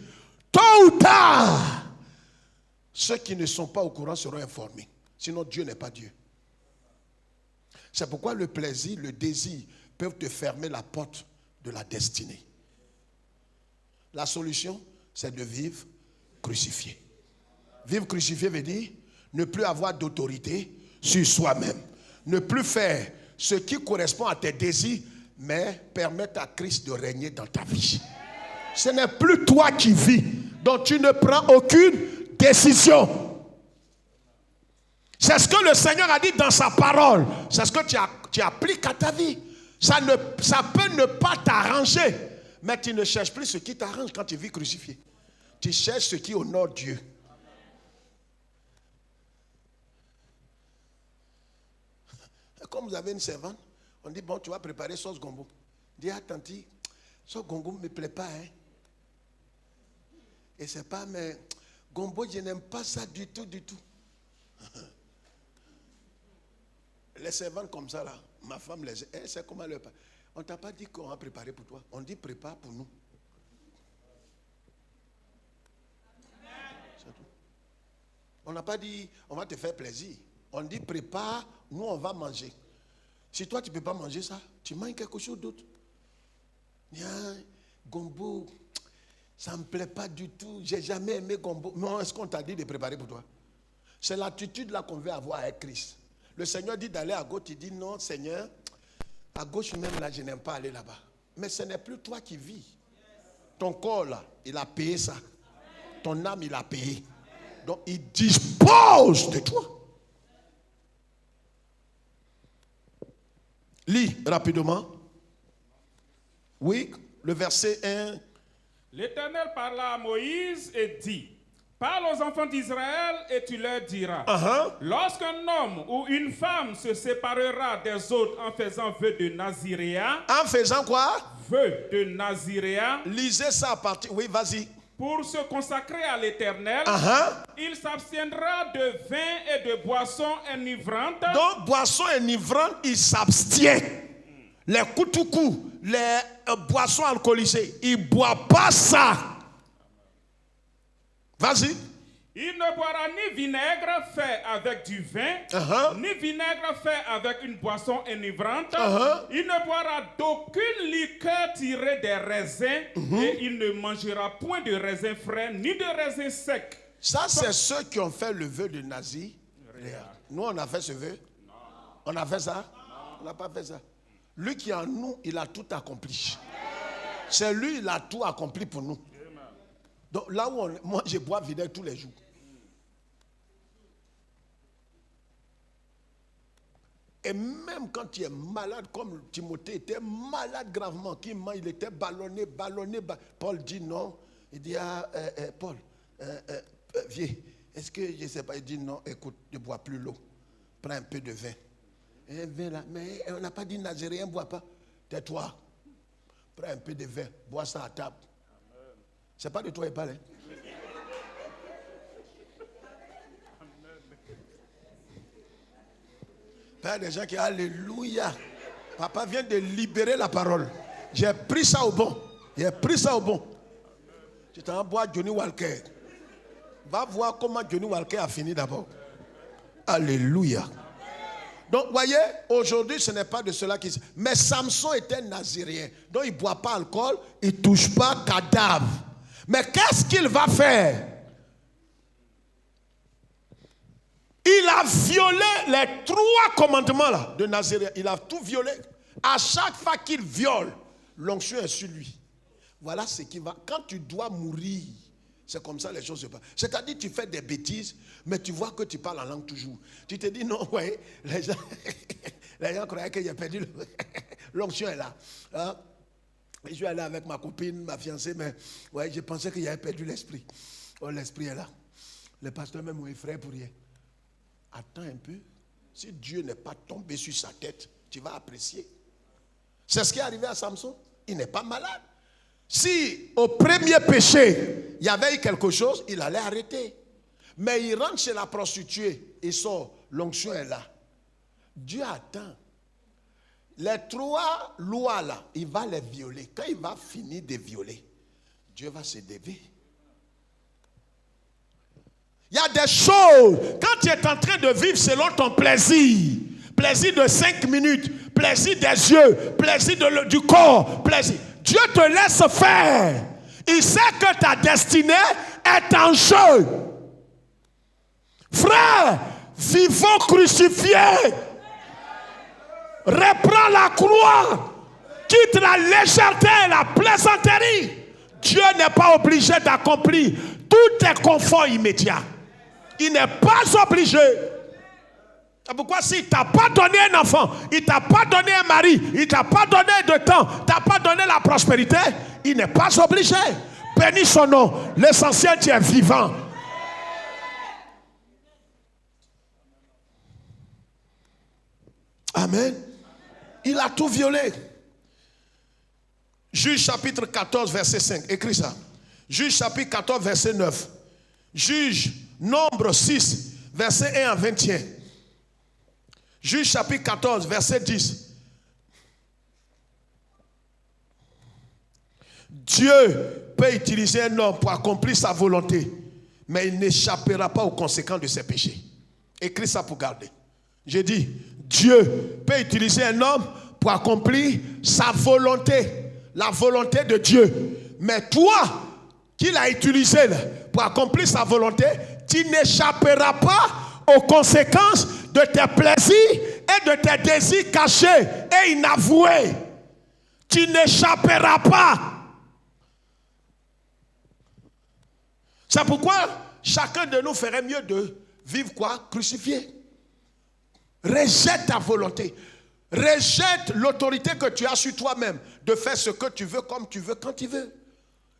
[SPEAKER 1] tôt ou tard, ceux qui ne sont pas au courant seront informés. Sinon, Dieu n'est pas Dieu. C'est pourquoi le plaisir, le désir peuvent te fermer la porte de la destinée. La solution, c'est de vivre crucifié. Vivre crucifié veut dire ne plus avoir d'autorité sur soi-même. Ne plus faire ce qui correspond à tes désirs, mais permettre à Christ de régner dans ta vie. Ce n'est plus toi qui vis, donc tu ne prends aucune décision. C'est ce que le Seigneur a dit dans sa parole. C'est ce que tu appliques à ta vie. Ça peut ne pas t'arranger, mais tu ne cherches plus ce qui t'arrange quand tu vis crucifié. Tu cherches ce qui honore Dieu. Comme vous avez une servante, on dit, bon, tu vas préparer sauce gombo. Dis, ah, tanti, sauce gombo ne me plaît pas, hein. Et c'est pas, mais gombo, je n'aime pas ça du tout, du tout. Les servantes comme ça, là, ma femme, elle sait comment leur parler. On ne t'a pas dit qu'on va préparer pour toi. On dit, prépare pour nous. C'est tout. On n'a pas dit, on va te faire plaisir. On dit, prépare, nous, on va manger. Si toi, tu ne peux pas manger ça, tu manges quelque chose d'autre. Gombo, ça ne me plaît pas du tout. Je n'ai jamais aimé gombo. Non, est-ce qu'on t'a dit de préparer pour toi? C'est l'attitude là qu'on veut avoir avec Christ. Le Seigneur dit d'aller à gauche, il dit non, Seigneur, à gauche même là, je n'aime pas aller là-bas. Mais ce n'est plus toi qui vis. Ton corps là, il a payé ça. Ton âme, il a payé. Donc, il dispose de toi. Lis rapidement. Oui, le verset 1.
[SPEAKER 2] L'Éternel parla à Moïse et dit, parle aux enfants d'Israël et tu leur diras, lorsqu'un homme ou une femme se séparera des autres en faisant vœu de naziréat.
[SPEAKER 1] En faisant quoi?
[SPEAKER 2] Vœu de naziréat.
[SPEAKER 1] Lisez ça à partir. Oui, vas-y.
[SPEAKER 2] Pour se consacrer à l'Éternel, il s'abstiendra de vin et de boissons enivrantes.
[SPEAKER 1] Donc, boissons enivrantes, il s'abstient. Les koutoukou, les boissons alcoolisées, il ne boit pas ça. Vas-y.
[SPEAKER 2] Il ne boira ni vinaigre fait avec du vin, ni vinaigre fait avec une boisson enivrante. Il ne boira d'aucune liqueur tirée des raisins, et il ne mangera point de raisins frais, ni de raisins secs.
[SPEAKER 1] Ça, c'est ceux qui ont fait le vœu de Nazi. Nous, on a fait ce vœu? Non. On a fait ça? Non. On n'a pas fait ça. Lui qui est en nous, il a tout accompli. C'est lui, il a tout accompli pour nous. Donc là où moi je bois vinaigre tous les jours. Et même quand tu es malade, comme Timothée était malade gravement, il était ballonné. Paul dit non. Il dit, Paul, viens, est-ce que je ne sais pas? Il dit non, écoute, ne bois plus l'eau. Prends un peu de vin. Et vin là, mais on n'a pas dit Nazaréen ne boit pas. Tais-toi. Prends un peu de vin, bois ça à table. C'est pas de toi il parle. Hein? Père, des gens qui alléluia. Papa vient de libérer la parole. J'ai pris ça au bon. Il a pris ça au bon. Tu t'envoies Johnny Walker. Va voir comment Johnny Walker a fini d'abord. Alléluia. Donc, voyez, aujourd'hui, ce n'est pas de cela qu'il... Mais Samson était nazirien. Donc, il ne boit pas alcool, il ne touche pas cadavre. Mais qu'est-ce qu'il va faire? Il a violé les 3 commandements là, de Nazirien. Il a tout violé. À chaque fois qu'il viole, l'onction est sur lui. Voilà ce qui va. Quand tu dois mourir, c'est comme ça les choses se passent. C'est-à-dire tu fais des bêtises, mais tu vois que tu parles en langue toujours. Tu te dis non, ouais, les gens croyaient qu'il a perdu l'onction est là. Hein? Je suis allé avec ma copine, ma fiancée, mais ouais, je pensais qu'il avait perdu l'esprit. Oh, l'esprit est là. Le pasteur même mon frère pour rien. Attends un peu. Si Dieu n'est pas tombé sur sa tête, tu vas apprécier. C'est ce qui est arrivé à Samson. Il n'est pas malade. Si au premier péché, il y avait eu quelque chose, il allait arrêter. Mais il rentre chez la prostituée et sort. L'onction est là. Dieu attend. Les 3 lois là, il va les violer. Quand il va finir de violer, Dieu va se lever. Il y a des choses, quand tu es en train de vivre selon ton plaisir, plaisir de 5 minutes, plaisir des yeux, plaisir du corps, plaisir, Dieu te laisse faire. Il sait que ta destinée est en jeu. Frère, vivons crucifiés. Reprends la croix. Quitte la légèreté et la plaisanterie. Dieu n'est pas obligé d'accomplir tous tes conforts immédiats. Il n'est pas obligé. C'est pourquoi s'il ne t'a pas donné un enfant, il ne t'a pas donné un mari, il ne t'a pas donné de temps, il ne t'a pas donné la prospérité, il n'est pas obligé. Bénis son nom. L'essentiel, tu es vivant. Amen. Il a tout violé. Juge chapitre 14, verset 5. Écris ça. Juge chapitre 14, verset 9. Juge Nombre 6, verset 1 à 21. Juge chapitre 14, verset 10. Dieu peut utiliser un homme pour accomplir sa volonté, mais il n'échappera pas aux conséquences de ses péchés. Écris ça pour garder. J'ai dit, Dieu peut utiliser un homme pour accomplir sa volonté, la volonté de Dieu. Mais toi, qui l'as utilisé pour accomplir sa volonté, tu n'échapperas pas aux conséquences de tes plaisirs et de tes désirs cachés et inavoués. Tu n'échapperas pas. C'est pourquoi chacun de nous ferait mieux de vivre quoi? Crucifié. Rejette ta volonté. Rejette l'autorité que tu as sur toi-même de faire ce que tu veux, comme tu veux, quand tu veux.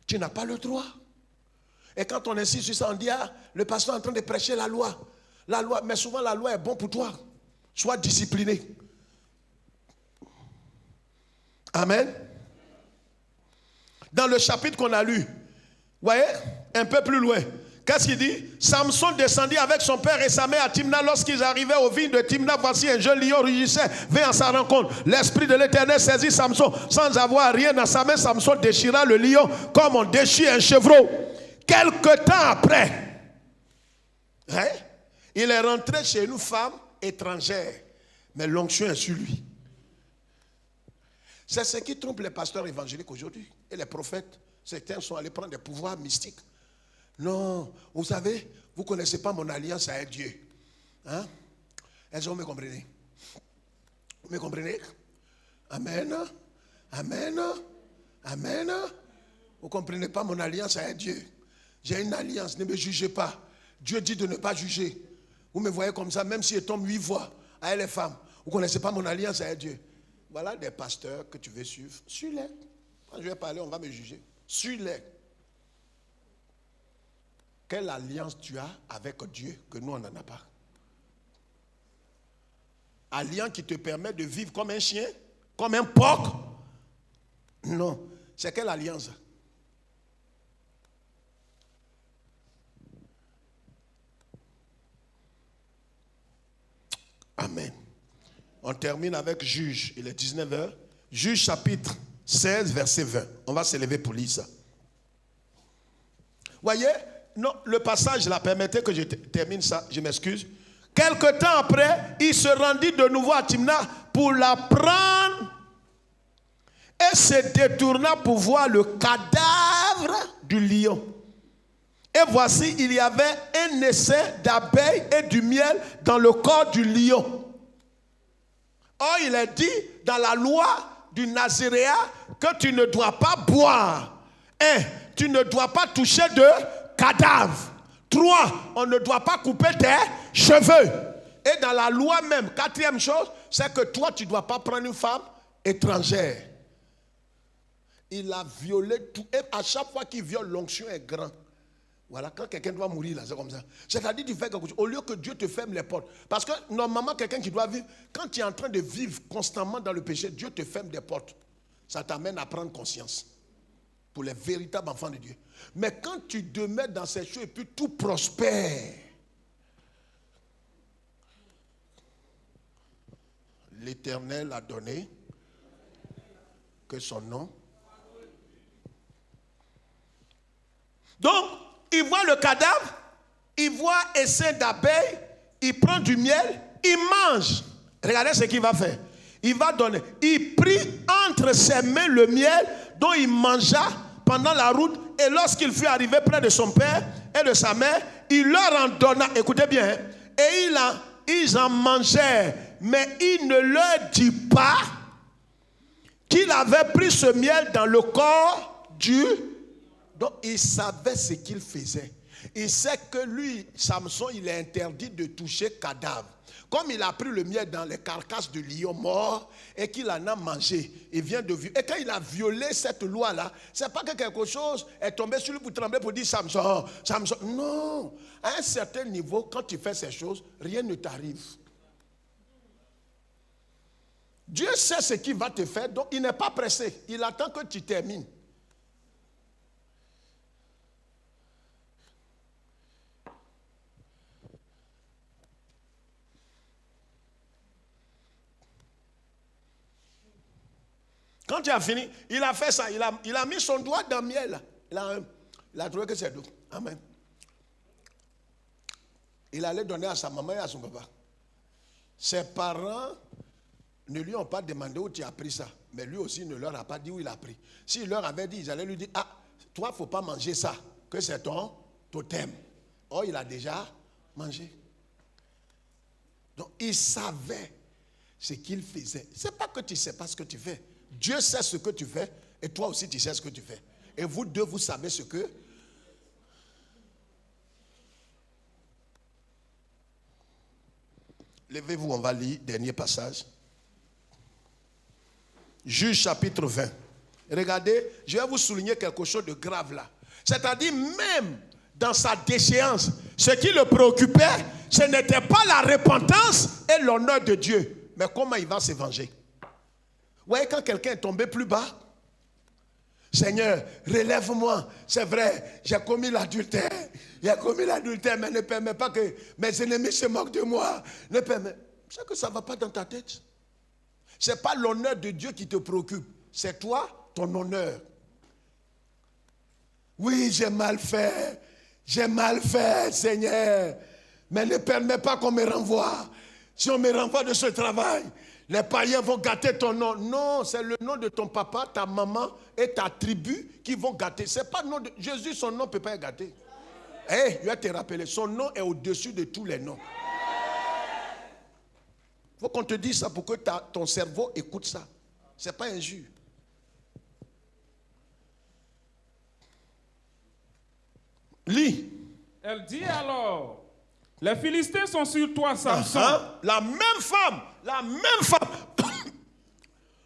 [SPEAKER 1] Tu n'as pas le droit. Et quand on insiste sur ça, on dit, ah, le pasteur est en train de prêcher la loi. La loi, mais souvent la loi est bonne pour toi. Sois discipliné. Amen. Dans le chapitre qu'on a lu, voyez, un peu plus loin, qu'est-ce qu'il dit? Samson descendit avec son père et sa mère à Timna. Lorsqu'ils arrivaient aux vignes de Timna, voici un jeune lion rugissait, vint à sa rencontre. L'esprit de l'Éternel saisit Samson. Sans avoir rien dans sa main, Samson déchira le lion comme on déchire un chevreau. Quelque temps après, hein, il est rentré chez une femme étrangère, mais l'onction est sur lui. C'est ce qui trompe les pasteurs évangéliques aujourd'hui. Et les prophètes, certains sont allés prendre des pouvoirs mystiques. Non, vous savez, vous ne connaissez pas mon alliance avec Dieu. Hein? Est-ce que vous me comprenez? Vous me comprenez? Amen. Amen. Amen. Vous ne comprenez pas mon alliance avec Dieu. J'ai une alliance, ne me jugez pas. Dieu dit de ne pas juger. Vous me voyez comme ça, même si je tombe 8 fois avec les femmes. Vous ne connaissez pas mon alliance avec Dieu. Voilà des pasteurs que tu veux suivre. Suis-les. Quand je vais parler, on va me juger. Suis-les. Quelle alliance tu as avec Dieu que nous, on n'en a pas? Alliance qui te permet de vivre comme un chien, comme un porc? Non. C'est quelle alliance? Amen. On termine avec Juge. Il est 19h. Juge chapitre 16, verset 20. On va se lever pour lire ça. Voyez, non, le passage là, permettez que je termine ça, je m'excuse. Quelque temps après, il se rendit de nouveau à Timna pour la prendre et se détourna pour voir le cadavre du lion. Et voici, il y avait un essaim d'abeilles et du miel dans le corps du lion. Or, il est dit dans la loi du Naziréen que tu ne dois pas boire. 1. Tu ne dois pas toucher de cadavre. 3. On ne doit pas couper tes cheveux. Et dans la loi même, 4e chose, c'est que toi, tu ne dois pas prendre une femme étrangère. Il a violé tout. Et à chaque fois qu'il viole, l'onction est grande. Voilà, quand quelqu'un doit mourir, là, c'est comme ça. C'est-à-dire, tu fais quelque chose. Au lieu que Dieu te ferme les portes. Parce que normalement, quelqu'un qui doit vivre, quand tu es en train de vivre constamment dans le péché, Dieu te ferme des portes. Ça t'amène à prendre conscience. Pour les véritables enfants de Dieu. Mais quand tu demeures dans ces choses et puis tout prospère, l'Éternel a donné que son nom. Donc, il voit le cadavre, il voit essaim d'abeilles, il prend du miel, il mange. Regardez ce qu'il va faire. Il va donner. Il prit entre ses mains le miel dont il mangea pendant la route. Et lorsqu'il fut arrivé près de son père et de sa mère, il leur en donna. Écoutez bien. Hein, et ils en mangèrent. Mais il ne leur dit pas qu'il avait pris ce miel dans le corps du... Donc il savait ce qu'il faisait. Il sait que lui, Samson, il est interdit de toucher cadavre. Comme il a pris le miel dans les carcasses de lion mort et qu'il en a mangé, il vient de violer. Et quand il a violé cette loi-là, c'est pas que quelque chose est tombé sur lui pour trembler pour dire Samson, Samson. Non, à un certain niveau, quand tu fais ces choses, rien ne t'arrive. Dieu sait ce qu'il va te faire, donc il n'est pas pressé. Il attend que tu termines. Quand tu as fini, il a fait ça, il a mis son doigt dans le miel. Il a trouvé que c'est doux. Amen. Il allait donner à sa maman et à son papa. Ses parents ne lui ont pas demandé où tu as pris ça. Mais lui aussi ne leur a pas dit où il a pris. S'il leur avait dit, ils allaient lui dire, ah, toi, il ne faut pas manger ça, que c'est ton totem. Or, il a déjà mangé. Donc, il savait ce qu'il faisait. Ce n'est pas que tu ne sais pas ce que tu fais. Dieu sait ce que tu fais et toi aussi tu sais ce que tu fais. Et vous deux, vous savez ce que... Levez-vous, on va lire, dernier passage. Juge chapitre 20. Regardez, je vais vous souligner quelque chose de grave là. C'est-à-dire même dans sa déchéance, ce qui le préoccupait, ce n'était pas la repentance et l'honneur de Dieu. Mais comment il va se venger? Vous voyez, quand quelqu'un est tombé plus bas, Seigneur, relève-moi. C'est vrai, j'ai commis l'adultère. Mais ne permets pas que mes ennemis se moquent de moi. Ne permets. C'est que ça ne va pas dans ta tête. Ce n'est pas l'honneur de Dieu qui te préoccupe. C'est toi, ton honneur. Oui, j'ai mal fait. J'ai mal fait, Seigneur. Mais ne permets pas qu'on me renvoie. Si on me renvoie de ce travail, les païens vont gâter ton nom. Non, c'est le nom de ton papa, ta maman et ta tribu qui vont gâter. C'est pas le nom de Jésus, son nom ne peut pas être gâté. Eh, je vais te rappeler, son nom est au-dessus de tous les noms. Il faut qu'on te dise ça pour que ton cerveau écoute ça. Ce n'est pas injure. Lis.
[SPEAKER 2] Elle dit alors, les Philistins sont sur toi, Samson.
[SPEAKER 1] La même femme,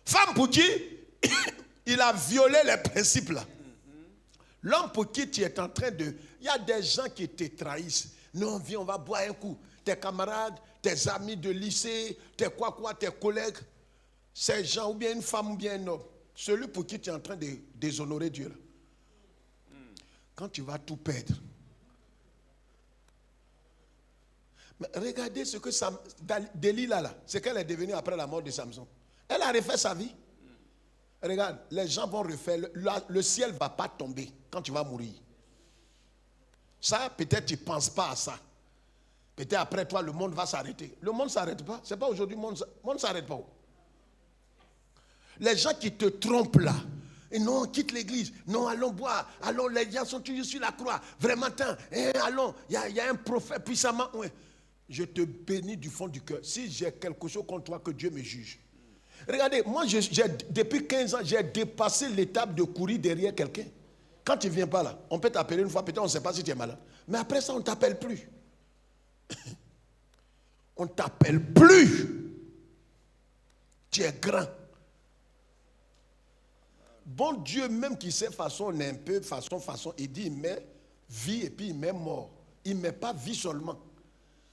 [SPEAKER 1] femme pour qui il a violé les principes là. L'homme pour qui tu es en train de... Il y a des gens qui te trahissent. Non, viens, on va boire un coup. Tes camarades, tes amis de lycée, tes tes collègues. Ces gens, ou bien une femme, ou bien un homme. Celui pour qui tu es en train de déshonorer Dieu là. Quand tu vas tout perdre. Mais regardez ce que Delilah là, ce qu'elle est devenue après la mort de Samson. Elle a refait sa vie. Regarde, les gens vont refaire, le ciel ne va pas tomber quand tu vas mourir. Ça, peut-être tu ne penses pas à ça. Peut-être après toi, le monde va s'arrêter. Le monde ne s'arrête pas. Ce n'est pas aujourd'hui, le monde ne s'arrête pas. Les gens qui te trompent là, et non, quitte l'église, non, allons boire, allons, les gens sont toujours sur la croix, vraiment, allons, il y a un prophète puissamment. Ouais. Je te bénis du fond du cœur. Si j'ai quelque chose contre toi, que Dieu me juge. Regardez, moi, depuis 15 ans, j'ai dépassé l'étape de courir derrière quelqu'un. Quand tu ne viens pas là, on peut t'appeler une fois, peut-être on ne sait pas si tu es malade. Mais après ça, on ne t'appelle plus. On ne t'appelle plus. Tu es grand. Bon Dieu, même qui sait façon un peu, façon, il dit, il met vie et puis il met mort. Il ne met pas vie seulement.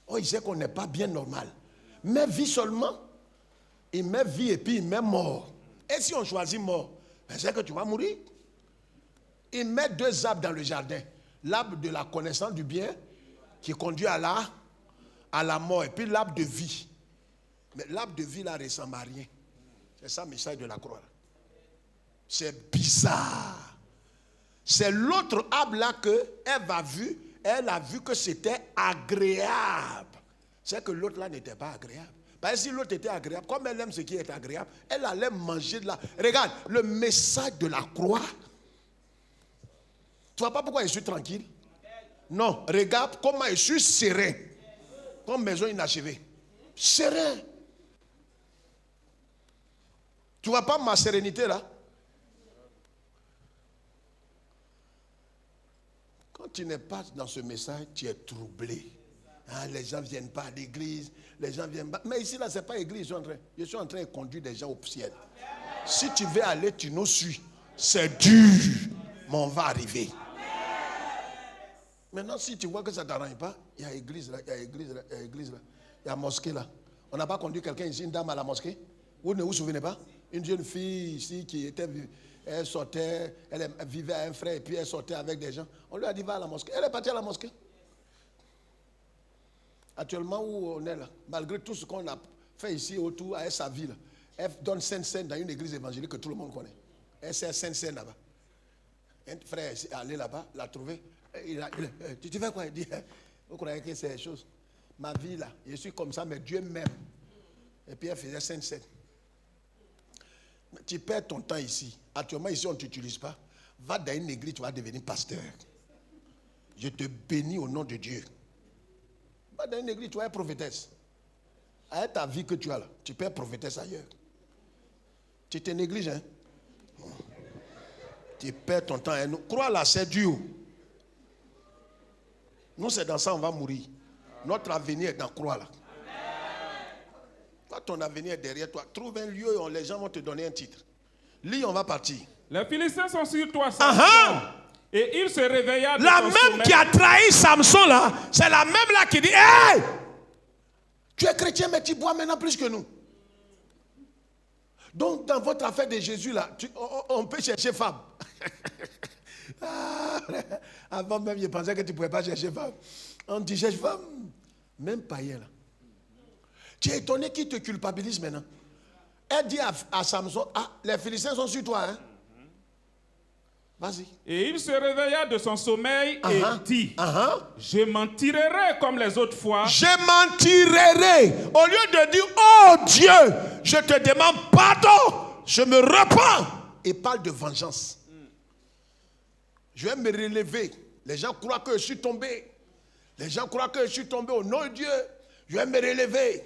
[SPEAKER 1] Oh, il sait qu'on n'est pas bien normal. Mais vie seulement, il met vie et puis il met mort. Et si on choisit mort, ben c'est que tu vas mourir. Il met 2 arbres dans le jardin. L'arbre de la connaissance du bien qui conduit à la mort. Et puis l'arbre de vie. Mais l'arbre de vie là ressemble à rien. C'est ça le message de la croix. C'est bizarre. C'est l'autre arbre là qu'elle a vu que c'était agréable. C'est que l'autre là n'était pas agréable. Parce que si l'autre était agréable, comme elle aime ce qui est agréable, elle allait manger de la... Regarde, le message de la croix. Tu vois pas pourquoi je suis tranquille? Non, regarde comment je suis serein. Comme maison inachevée. Serein. Tu vois pas ma sérénité là? Quand tu n'es pas dans ce message, tu es troublé. Ah, les gens ne viennent pas à l'église, les gens viennent pas. Mais ici, là, ce n'est pas l'église, je suis en train de conduire des gens au ciel. Si tu veux aller, tu nous suis. C'est dur, mais on va arriver. Maintenant, si tu vois que ça ne t'arrange pas, il y a église là, il y a église là, il y a église là, il y a mosquée là. On n'a pas conduit quelqu'un ici, une dame à la mosquée? Vous ne vous souvenez pas? Une jeune fille ici qui était... Elle sortait, elle vivait à un frère et puis elle sortait avec des gens. On lui a dit va à la mosquée. Elle est partie à la mosquée. Actuellement où on est là, malgré tout ce qu'on a fait ici autour à sa ville, elle donne Sainte-Seine dans une église évangélique que tout le monde connaît. Elle sert Sainte-Seine là-bas. Un frère est allé là-bas, l'a trouvé. Tu fais quoi? Il dit, vous croyez que c'est des choses? Ma vie là, je suis comme ça, mais Dieu m'aime. Et puis elle faisait Sainte-Seine. Tu perds ton temps ici. Actuellement, ici, on ne t'utilise pas. Va dans une église, tu vas devenir pasteur. Je te bénis au nom de Dieu. Va dans une église, tu vas être prophétesse. Avec ta vie que tu as là, tu peux être prophétesse ailleurs. Tu te négliges, hein? Tu perds ton temps. Hein? Crois là, c'est dur. Nous, c'est dans ça on va mourir. Notre avenir est dans croix là. Quand ton avenir est derrière toi, trouve un lieu où les gens vont te donner un titre. Lis, on va partir.
[SPEAKER 2] Les Philistins sont sur toi, Samson. Et il se réveilla de
[SPEAKER 1] la
[SPEAKER 2] son
[SPEAKER 1] même
[SPEAKER 2] sommeil.
[SPEAKER 1] Qui a trahi Samson là, c'est la même là qui dit, hey, tu es chrétien mais tu bois maintenant plus que nous. Donc dans votre affaire de Jésus là, on peut chercher femme. Avant même, je pensais que tu ne pouvais pas chercher femme. On dit cherche femme. Même païen là. Tu es étonné qu'il te culpabilise maintenant. Elle dit à Samson, ah, les Philistins sont sur toi, hein? Vas-y.
[SPEAKER 2] Et il se réveilla de son sommeil et dit, je m'en tirerai comme les autres fois.
[SPEAKER 1] Je m'en tirerai. Au lieu de dire, oh Dieu, je te demande pardon, je me repens. Et parle de vengeance. Je vais me relever. Les gens croient que je suis tombé. Les gens croient que je suis tombé au nom de Dieu. Je vais me relever.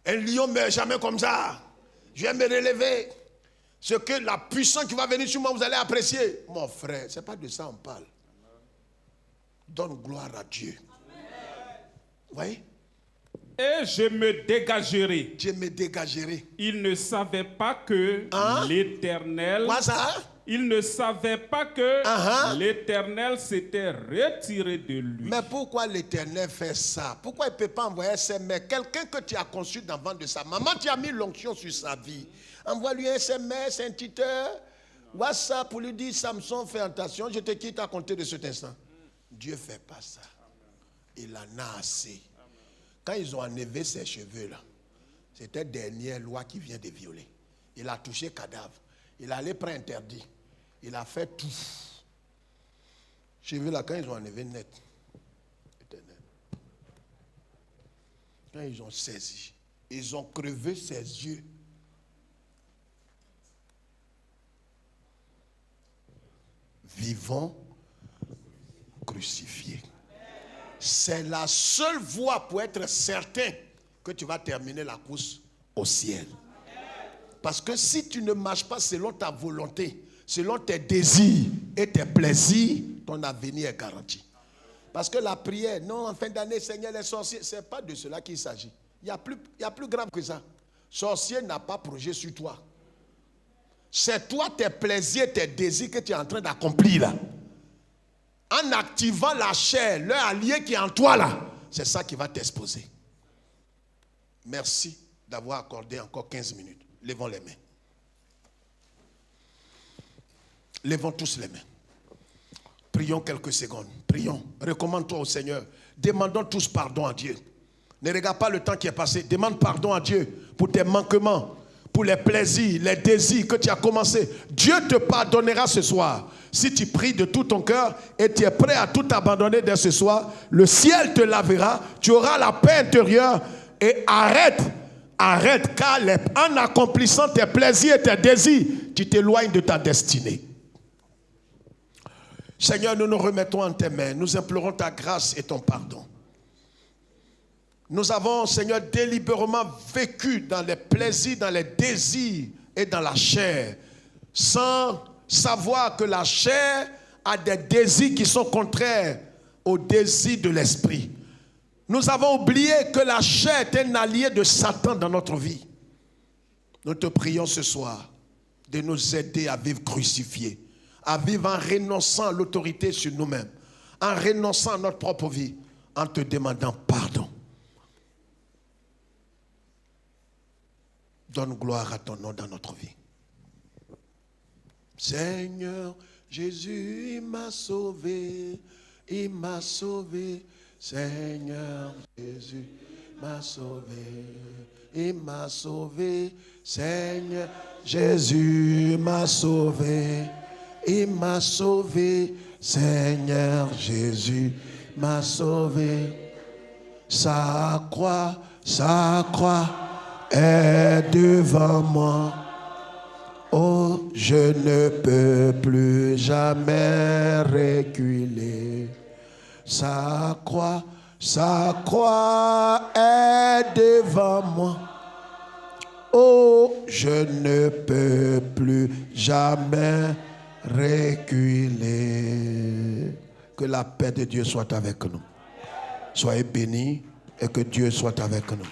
[SPEAKER 1] Un lion ne meurt jamais comme ça. Je vais me relever. Ce que la puissance qui va venir sur moi, vous allez apprécier. Mon frère, ce n'est pas de ça on parle. Donne gloire à Dieu. Vous voyez?
[SPEAKER 2] Et je me dégagerai.
[SPEAKER 1] Je me dégagerai.
[SPEAKER 2] Il ne savait pas que l'Éternel...
[SPEAKER 1] Quoi ça?
[SPEAKER 2] Il ne savait pas que l'Éternel s'était retiré de lui.
[SPEAKER 1] Mais pourquoi l'Éternel fait ça? Pourquoi il ne peut pas envoyer SMS? Quelqu'un que tu as conçu dans le ventre de sa maman, tu as mis l'onction sur sa vie. Envoie-lui un SMS, un Twitter, WhatsApp pour lui dire, Samson, fais attention, je te quitte à compter de cet instant. Dieu ne fait pas ça. Il en a assez. Quand ils ont enlevé ses cheveux là, c'était la dernière loi qui vient de violer. Il a touché cadavre. Il allait prendre interdit. Il a fait tout. J'ai vu là quand ils ont enlevé net. Quand ils ont saisi, ils ont crevé ses yeux. Vivant, crucifié. C'est la seule voie pour être certain que tu vas terminer la course au ciel. Parce que si tu ne marches pas selon ta volonté, selon tes désirs et tes plaisirs, ton avenir est garanti. Parce que la prière, non, en fin d'année, Seigneur, les sorciers, ce n'est pas de cela qu'il s'agit. Il y a plus grave que ça. Sorcier n'a pas projet sur toi. C'est toi, tes plaisirs, tes désirs que tu es en train d'accomplir là. En activant la chair, leur allié qui est en toi là, c'est ça qui va t'exposer. Merci d'avoir accordé encore 15 minutes. Levons les mains. Levons tous les mains. Prions quelques secondes. Prions. Recommande-toi au Seigneur. Demandons tous pardon à Dieu. Ne regarde pas le temps qui est passé. Demande pardon à Dieu pour tes manquements, pour les plaisirs, les désirs que tu as commencé. Dieu te pardonnera ce soir. Si tu pries de tout ton cœur et tu es prêt à tout abandonner dès ce soir, le ciel te lavera. Tu auras la paix intérieure et arrête, car en accomplissant tes plaisirs et tes désirs, tu t'éloignes de ta destinée. Seigneur, nous nous remettons en tes mains. Nous implorons ta grâce et ton pardon. Nous avons, Seigneur, délibérément vécu dans les plaisirs, dans les désirs et dans la chair, sans savoir que la chair a des désirs qui sont contraires aux désirs de l'esprit. Nous avons oublié que la chair est un allié de Satan dans notre vie. Nous te prions ce soir de nous aider à vivre crucifiés, à vivre en renonçant à l'autorité sur nous-mêmes, en renonçant à notre propre vie, en te demandant pardon. Donne gloire à ton nom dans notre vie. Seigneur, Jésus, il m'a sauvé, il m'a sauvé. Seigneur, Jésus, m'a sauvé, il m'a sauvé. Seigneur, Jésus m'a sauvé, il m'a sauvé. Seigneur, Jésus m'a sauvé. Sa croix est devant moi. Oh, je ne peux plus jamais reculer. Sa croix est devant moi. Oh, je ne peux plus jamais reculer. Que la paix de Dieu soit avec nous. Soyez bénis et que Dieu soit avec nous.